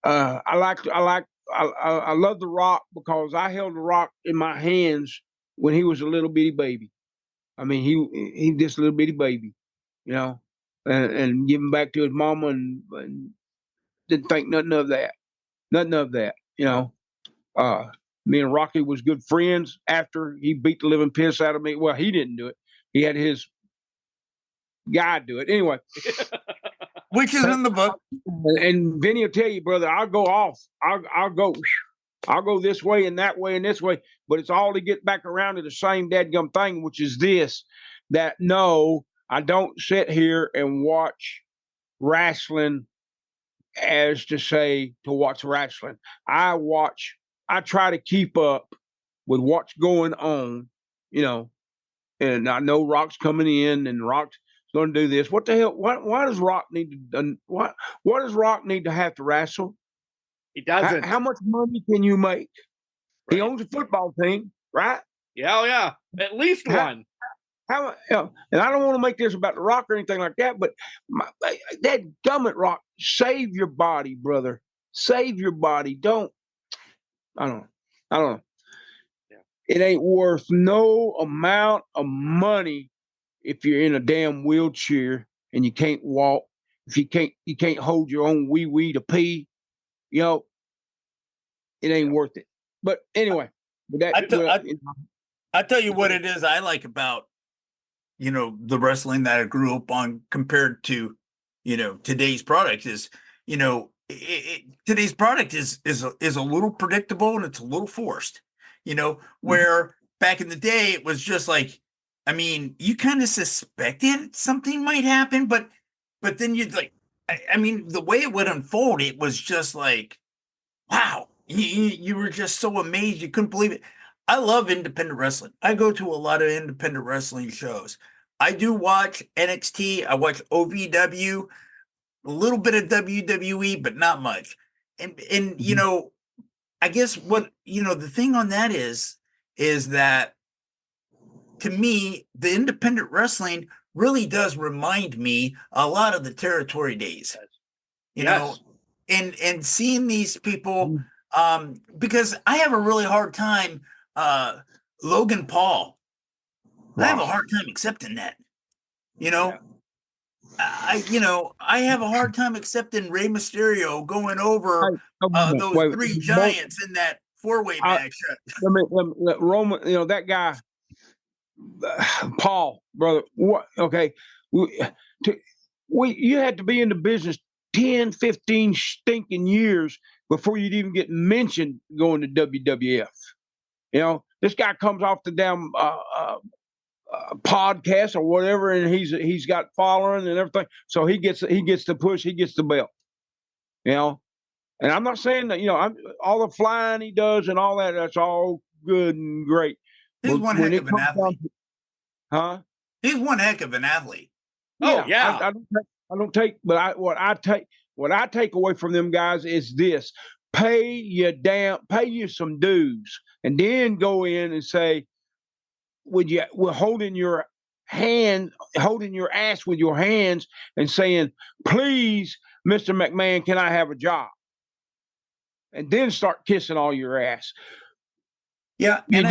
I love The Rock because I held The Rock in my hands when he was a little bitty baby. I mean, he just a little bitty baby, and give him back to his mama and didn't think nothing of that. Me and Rocky was good friends after he beat the living piss out of me. Well, he didn't do it. He had his guy do it. Anyway. Which is in the book. And Vinny will tell you, brother, I'll go off. I'll go this way and that way and this way, but it's all to get back around to the same dadgum thing, which is this, that no, I don't sit here and watch wrestling as to say to watch wrestling. I try to keep up with what's going on, and I know Rock's coming in and Rock's going to do this. What the hell? Why does Rock need to? What does Rock need to have to wrestle? He doesn't. How much money can you make? Right. He owns a football team, right? Yeah, at least one. And I don't want to make this about the Rock or anything like that, but that gummit Rock, save your body, brother. Save your body. I don't know. Yeah. It ain't worth no amount of money if you're in a damn wheelchair and you can't walk. If you can't hold your own wee to pee, it ain't worth it. But anyway, I tell you what it is I like about, the wrestling that I grew up on compared to, today's product is, today's product is a little predictable and it's a little forced, where back in the day it was just like, I mean, you kind of suspected something might happen, but then you'd like, the way it would unfold, it was just like, wow, you were just so amazed. You couldn't believe it. I love independent wrestling. I go to a lot of independent wrestling shows. I do watch NXT. I watch OVW, a little bit of WWE, but not much. And I guess what, the thing on that is that to me, the independent wrestling really does remind me a lot of the territory days, and seeing these people, because I have a really hard time, Logan Paul, I have a hard time accepting that, I have a hard time accepting Rey Mysterio going over those three giants in that 4-way match. Roman, that guy, Paul, brother. What? Okay, you had to be in the business 10, 15 stinking years before you'd even get mentioned going to WWF. This guy comes off the damn podcast or whatever, and he's got following and everything. So he gets the push, he gets the belt. And I'm not saying that all the flying he does and all that. That's all good and great. He's one heck of an athlete. Huh? He's one heck of an athlete. Oh yeah. I don't take, but what I take away from them guys is this: pay you some dues, and then go in and say, we're holding your ass with your hands and saying, please, Mr. McMahon, can I have a job? And then start kissing all your ass. Yeah, and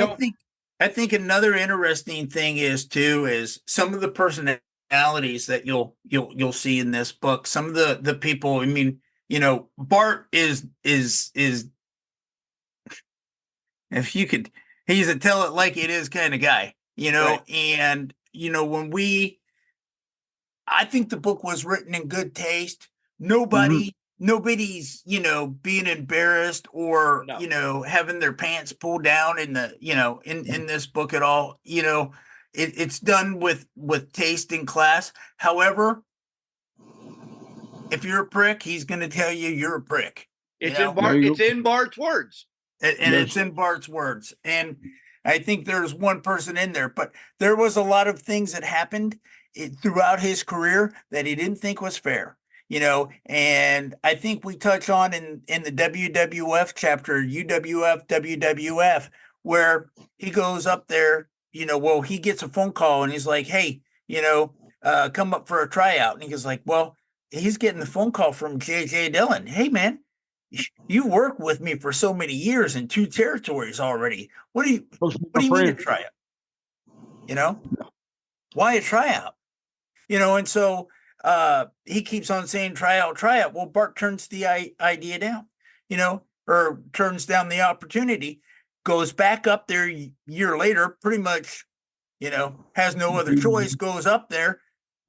I think another interesting thing is some of the personalities that you'll see in this book. Some of the people. I mean, Bart is if you could, he's a tell it like it is kind of guy. Right. And I think the book was written in good taste. Nobody's being embarrassed or having their pants pulled down in the in this book at all. It's done with taste and class. However, if you're a prick, he's going to tell you you're a prick. It's in Bart's words. And it's in Bart's words. And I think there's one person in there, but there was a lot of things that happened throughout his career that he didn't think was fair, and I think we touch on in the WWF chapter, UWF, WWF, where he goes up there, he gets a phone call and he's like, hey, come up for a tryout. And he goes like, well, he's getting the phone call from JJ Dillon. Hey, man, you worked with me for so many years in 2 territories already. What do you mean a tryout? Why a tryout? And so he keeps on saying tryout. Well, Bart turns the idea down, or turns down the opportunity, goes back up there a year later, pretty much, has no other choice, goes up there,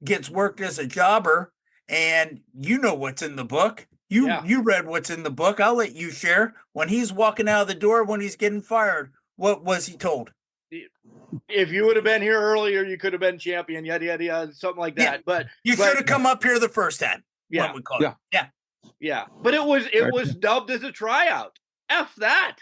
gets worked as a jobber, and what's in the book. You read what's in the book. I'll let you share. When he's walking out of the door, when he's getting fired, what was he told? If you would have been here earlier, you could have been champion, yada, yada, yada, something like that. Yeah. But you should have come up here the first time. Yeah. We call it. Yeah. But it was dubbed as a tryout. F that.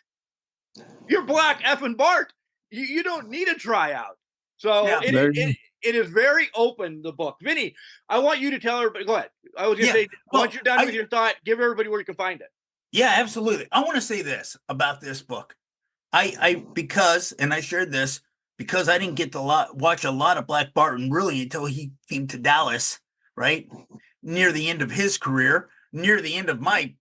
You're Black effing Bart. You don't need a tryout. So it is very open, the book. Vinny, I want you to tell everybody. Go ahead. I was going to say, once you're done with your thought, give everybody where you can find it. Yeah, absolutely. I want to say this about this book. Because I shared this, because I didn't get to watch a lot of Black Barton really until he came to Dallas, right? Near the end of his career, near the end of my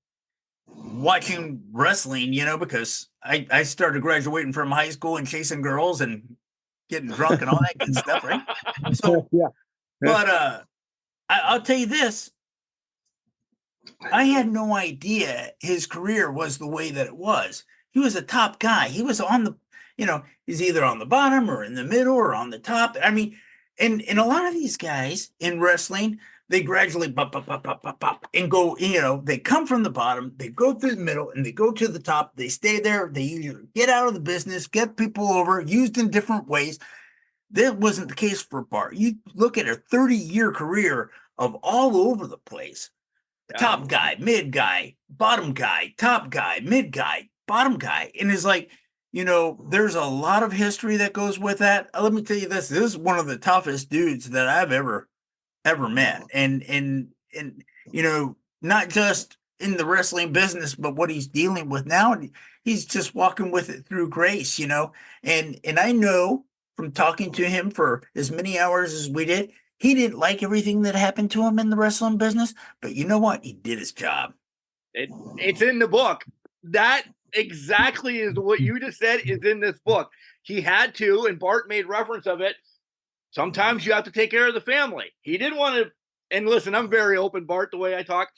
watching wrestling, because I started graduating from high school and chasing girls and getting drunk and all that good stuff, right? So, but I'll tell you this. I had no idea his career was the way that it was. He was a top guy. He was on the, he's either on the bottom or in the middle or on the top. I mean, and a lot of these guys in wrestling, they gradually pop, and go, they come from the bottom, they go through the middle, and they go to the top. They stay there. They either get out of the business, get people over, used in different ways. That wasn't the case for Bart. You look at a 30-year career of all over the place. Top guy, mid guy, bottom guy, top guy, mid guy, bottom guy. And it's like, there's a lot of history that goes with that. Let me tell you this is one of the toughest dudes that I've ever met. And not just in the wrestling business, but what he's dealing with now. He's just walking with it through grace, and I know from talking to him for as many hours as we did, he didn't like everything that happened to him in the wrestling business, but you know what? He did his job. It's in the book. That exactly is what you just said is in this book. He had to, and Bart made reference of it. Sometimes you have to take care of the family. He didn't want to, and listen, I'm very open, Bart, the way I talk.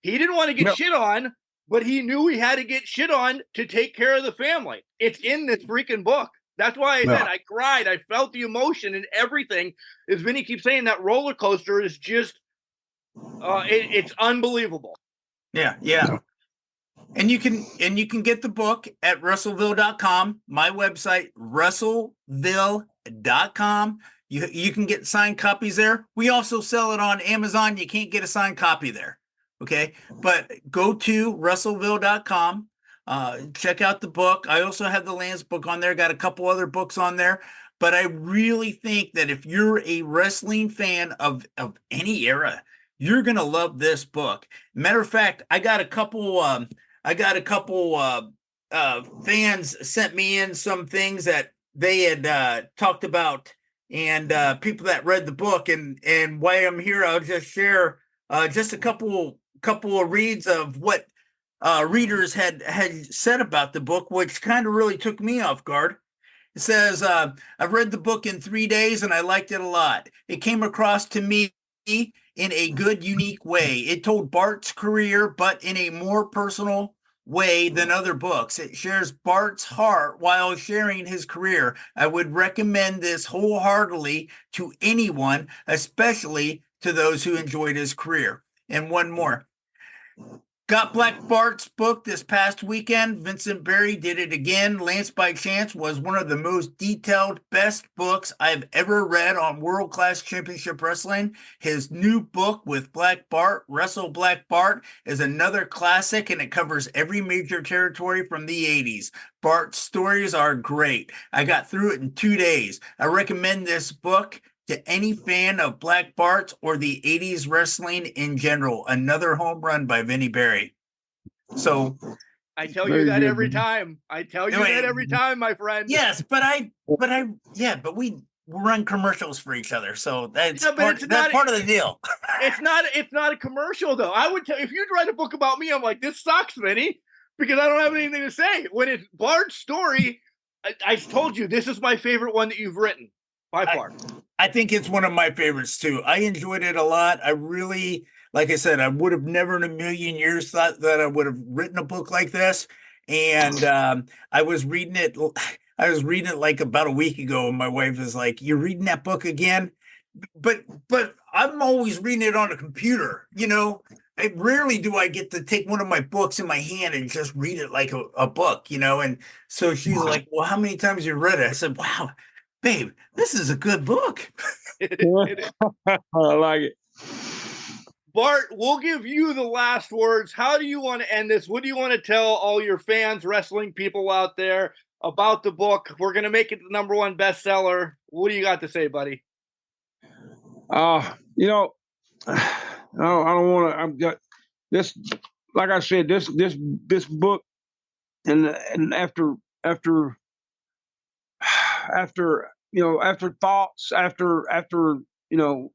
He didn't want to get shit on, but he knew he had to get shit on to take care of the family. It's in this freaking book. That's why I said I cried. I felt the emotion and everything. As Vinny keeps saying, that roller coaster is just, it's unbelievable. Yeah. And you can get the book at WrestleVille.com, my website, WrestleVille.com. You can get signed copies there. We also sell it on Amazon. You can't get a signed copy there. Okay. But go to WrestleVille.com. Check out the book. I also have the Lance book on there. Got a couple other books on there. But I really think that if you're a wrestling fan of any era, you're going to love this book. Matter of fact, I got a couple I got a couple fans sent me in some things that they had talked about, and people that read the book. And while I'm here, I'll just share just a couple of reads of what readers had said about the book, which kind of really took me off guard. It says, I've read the book in 3 days and I liked it a lot. It came across to me in a good, unique way. It told Bart's career, but in a more personal way than other books. It shares Bart's heart while sharing his career. I would recommend this wholeheartedly to anyone, especially to those who enjoyed his career. And one more. Got Black Bart's book this past weekend. Vincent Berry did it again. Lance by Chance was one of the most detailed, best books I've ever read on world-class championship wrestling. His new book with Black Bart, Wrestle Black Bart, is another classic, and it covers every major territory from the 80s. Bart's stories are great. I got through it in 2 days. I recommend this book to any fan of Black Bart or the 80s wrestling in general. Another home run by Vinny Berry. So I tell you that every time. I tell you that every time, my friend. Yes, but we run commercials for each other. So that's part of the deal. It's not a commercial though. I would tell if you'd write a book about me, I'm like, this sucks, Vinny, because I don't have anything to say. When it's Bart's story, I told you this is my favorite one that you've written by far. I think it's one of my favorites too. I enjoyed it a lot. I really, like I said, I would have never in a million years thought that I would have written a book like this. And I was reading it like about a week ago, and my wife was like, "You're reading that book again?" But I'm always reading it on a computer. You know, rarely do I get to take one of my books in my hand and just read it like a book. You know, and so she's like, "Well, how many times you read it?" I said, "Wow, babe, this is a good book." I like it. Bart, we'll give you the last words. How do you want to end this? What do you want to tell all your fans, wrestling people out there about the book? We're going to make it the #1 bestseller. What do you got to say, buddy? You know, I don't want to. I've got this. Like I said, this book, and after thoughts, after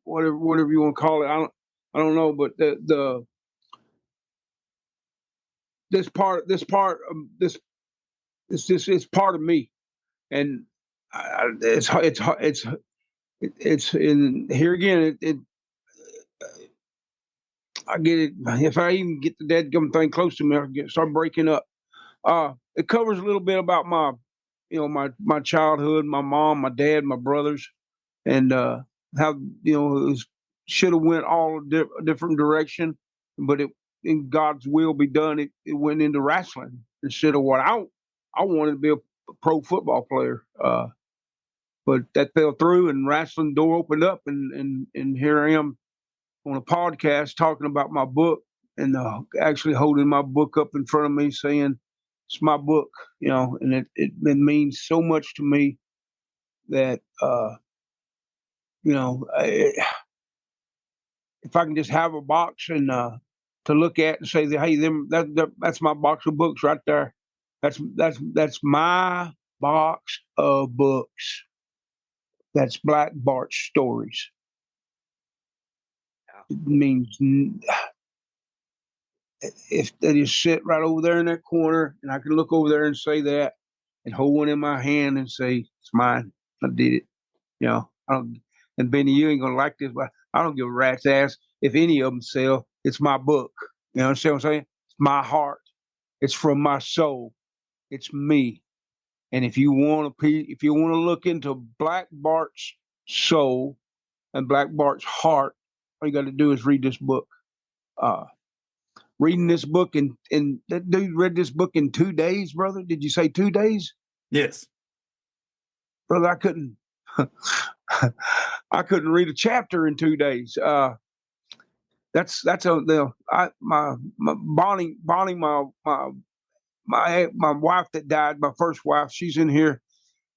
whatever you want to call it, I don't know, but this is part of me, and it's in here again. I get it. If I even get the dadgum thing close to me, I start breaking up. It covers a little bit about my childhood, my mom, my dad, my brothers, and how it should have went all a different direction, but in God's will be done. It went into wrestling instead of what I wanted to be a pro football player. But that fell through, and wrestling door opened up, and here I am on a podcast talking about my book, and actually holding my book up in front of me, saying it's my book, and it means so much to me that if I can just have a box and to look at and say that, hey, that's my box of books right there. That's my box of books. That's Black Bart stories. It means if they just sit right over there in that corner, and I can look over there and say that, and hold one in my hand and say it's mine. I did it. I don't. And Benny, you ain't gonna like this, but I don't give a rat's ass if any of them sell. It's my book. You understand what I'm saying? It's my heart. It's from my soul. It's me. And if you want to look into Black Bart's soul and Black Bart's heart, all you got to do is read this book. Reading this book, and that dude read this book in 2 days, brother. Did you say 2 days? Yes, brother. I couldn't. I couldn't read a chapter in 2 days. That's my Bonnie, my wife that died, my first wife. She's in here,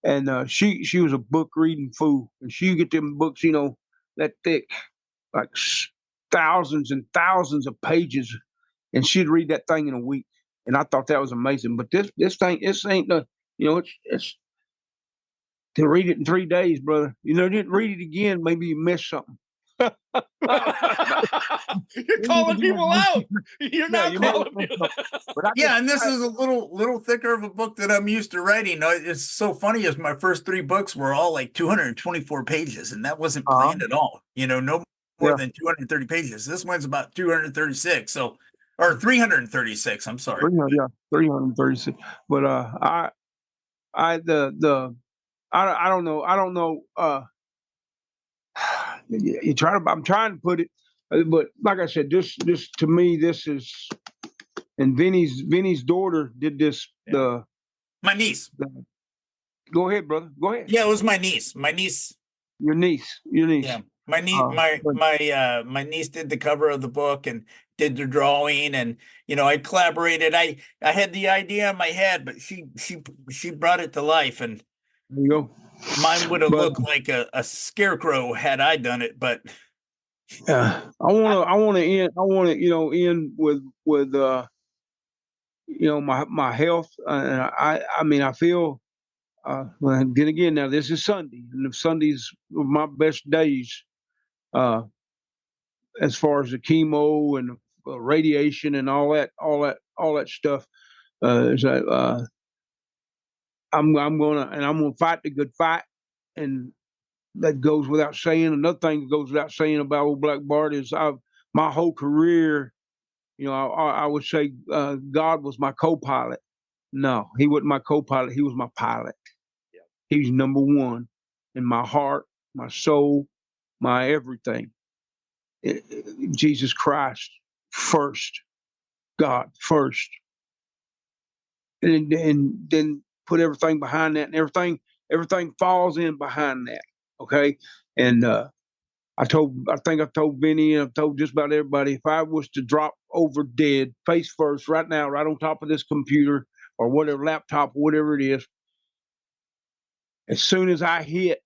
and she was a book reading fool, and she get them books, that thick, like thousands and thousands of pages, and she'd read that thing in a week. And I thought that was amazing. But this ain't the, it's to read it in 3 days, brother. Didn't read it again, maybe you missed something. You're calling people out. You're not calling people. Yeah, and this is a little thicker of a book that I'm used to writing. It's so funny, as my first 3 books were all like 224 pages, and that wasn't planned at all. No more than 230 pages. This one's about 236, or 336. I'm sorry. 336. But I don't know. I'm trying to put it, but like I said, this to me, this is, and Vinny's daughter did this. My niece. Go ahead, brother. Go ahead. Yeah, it was my niece. Your niece. Yeah, my niece. My niece did the cover of the book and did the drawing, and I collaborated. I had the idea in my head, but she brought it to life, and there you go. Mine would have looked like a scarecrow had I done it, but I want to end with my health. And I feel, well, then again, now this is Sunday, and if Sunday's my best days, as far as the chemo and radiation and all that stuff, I'm gonna fight the good fight, and that goes without saying. Another thing that goes without saying about old Black Bart is my whole career, I would say God was my co-pilot. No, he wasn't my co-pilot. He was my pilot. Yeah. He's number one in my heart, my soul, my everything. Jesus Christ first, God first, and then put everything behind that, and everything falls in behind that. Okay. And I think I've told Vinny, and I've told just about everybody, if I was to drop over dead face first right now, right on top of this computer or whatever, laptop, whatever it is, as soon as I hit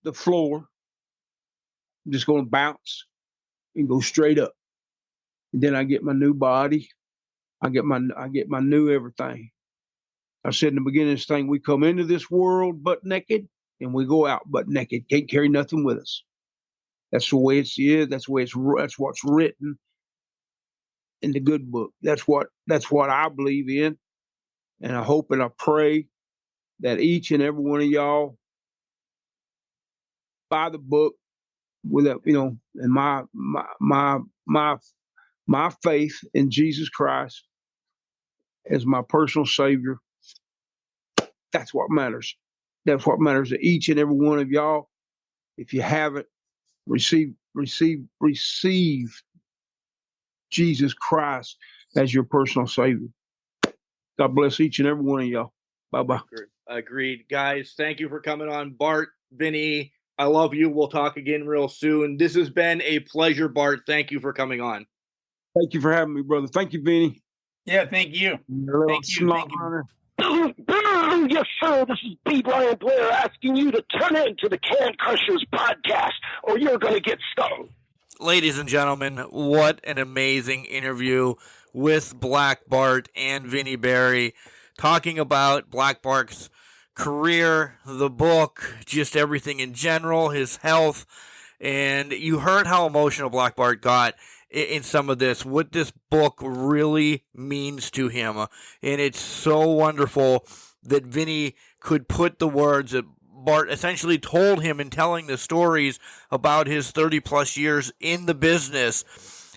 the floor, I'm just going to bounce and go straight up. And then I get my new body. I get my new everything. I said in the beginning of this thing, we come into this world butt naked, and we go out butt naked. Can't carry nothing with us. That's the way it's is. That's what's written in the good book. That's what I believe in, and I hope and I pray that each and every one of y'all buy the book with that, and my faith in Jesus Christ as my personal Savior. That's what matters. That's what matters to each and every one of y'all. If you haven't, receive Jesus Christ as your personal Savior. God bless each and every one of y'all. Bye-bye. Agreed. Guys, thank you for coming on. Bart, Vinny, I love you. We'll talk again real soon. This has been a pleasure, Bart. Thank you for coming on. Thank you for having me, brother. Thank you, Vinny. Yeah, thank you. Thank you. Yes, sir. This is B. Brian Blair asking you to turn into the Can Crushers podcast, or you're going to get stung. Ladies and gentlemen, what an amazing interview with Black Bart and Vinny Berry, talking about Black Bart's career, the book, just everything in general, his health. And you heard how emotional Black Bart got in some of this, what this book really means to him. And it's so wonderful that Vinny could put the words that Bart essentially told him in telling the stories about his 30-plus years in the business,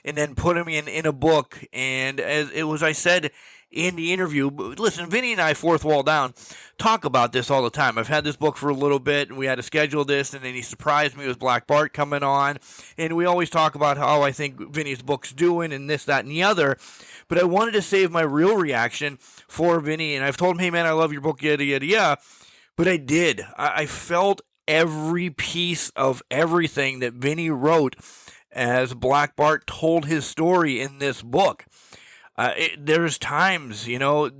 and then put them in a book. And as it was, I said in the interview, listen, Vinny and I, Fourth Wall Down, talk about this all the time. I've had this book for a little bit, and we had to schedule this, and then he surprised me with Black Bart coming on, and we always talk about how I think Vinny's book's doing, and this, that, and the other, but I wanted to save my real reaction for Vinny, and I've told him, hey, man, I love your book, yada, yada, yada, but I did. I felt every piece of everything that Vinny wrote as Black Bart told his story in this book. There's times,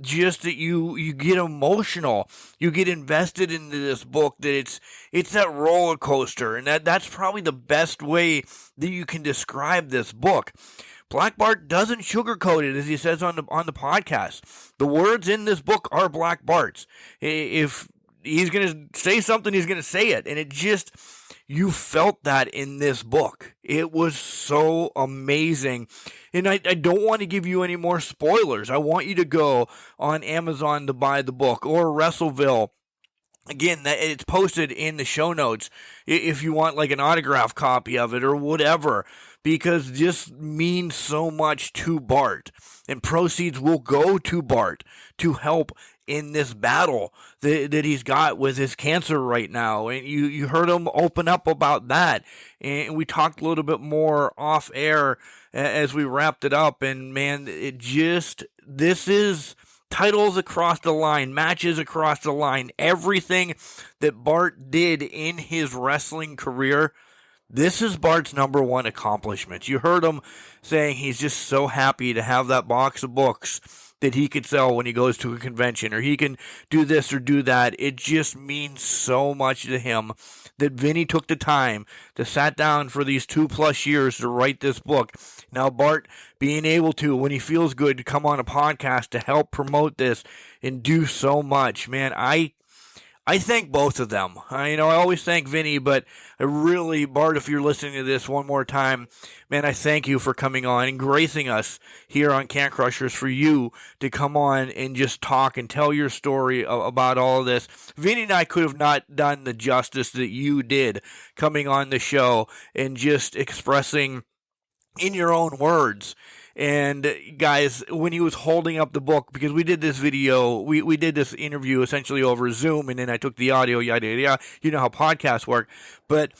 just that you get emotional, you get invested into this book, that it's that roller coaster, and that's probably the best way that you can describe this book. Black Bart doesn't sugarcoat it, as he says on the podcast. The words in this book are Black Bart's. If he's going to say something, he's going to say it, and you felt that in this book. It was so amazing. And I don't want to give you any more spoilers. I want you to go on Amazon to buy the book, or Wrestleville. Again, it's posted in the show notes if you want like an autograph copy of it or whatever, because this means so much to Bart, and proceeds will go to Bart to help in this battle that he's got with his cancer right now. And you heard him open up about that, and we talked a little bit more off air as we wrapped it up. And man, this is titles across the line, matches across the line, everything that Bart did in his wrestling career. This is Bart's number one accomplishment. You heard him saying he's just so happy to have that box of books that he could sell when he goes to a convention, or he can do this or do that. It just means so much to him that Vinny took the time to sat down for these 2+ years to write this book. Now Bart being able to, when he feels good, to come on a podcast to help promote this and do so much. Man, I thank both of them. I always thank Vinny, but I really, Bart, if you're listening to this one more time, man, I thank you for coming on and gracing us here on Can Crushers, for you to come on and just talk and tell your story about all of this. Vinny and I could have not done the justice that you did coming on the show and just expressing in your own words. And guys, when he was holding up the book, because we did this video, we did this interview essentially over Zoom, and then I took the audio, yada, yada, yada. You know how podcasts work. But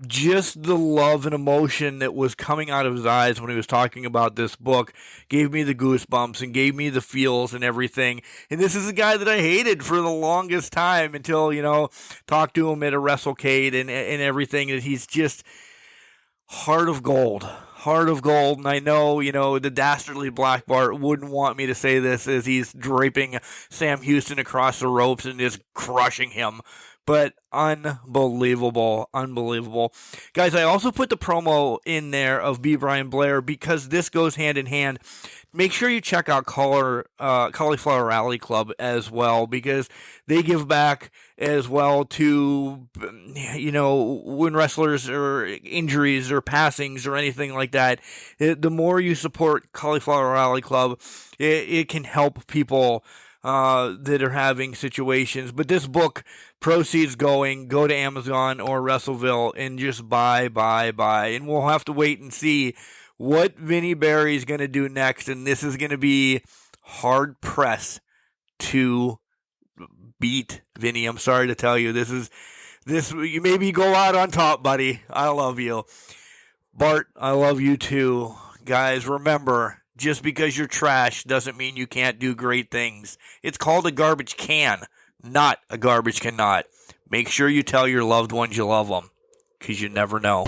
just the love and emotion that was coming out of his eyes when he was talking about this book gave me the goosebumps and gave me the feels and everything. And this is a guy that I hated for the longest time until, talked to him at a WrestleCade and everything. That he's just heart of gold. And I know, the dastardly Black Bart wouldn't want me to say this as he's draping Sam Houston across the ropes and just crushing him. But unbelievable. Guys, I also put the promo in there of B. Brian Blair because this goes hand in hand. Make sure you check out Cauliflower Alley Club as well, because they give back as well to, when wrestlers or injuries or passings or anything like that. The more you support Cauliflower Alley Club, it can help people that are having situations. But this book, proceeds go to Amazon or Wrestleville and just buy. And we'll have to wait and see what Vinny Berry is going to do next. And this is going to be hard pressed to beat Vinny. I'm sorry to tell you, this you maybe go out on top, buddy. I love you. Bart, I love you too. Guys, remember, just because you're trash doesn't mean you can't do great things. It's called a garbage can, not a garbage cannot. Make sure you tell your loved ones you love them, because you never know.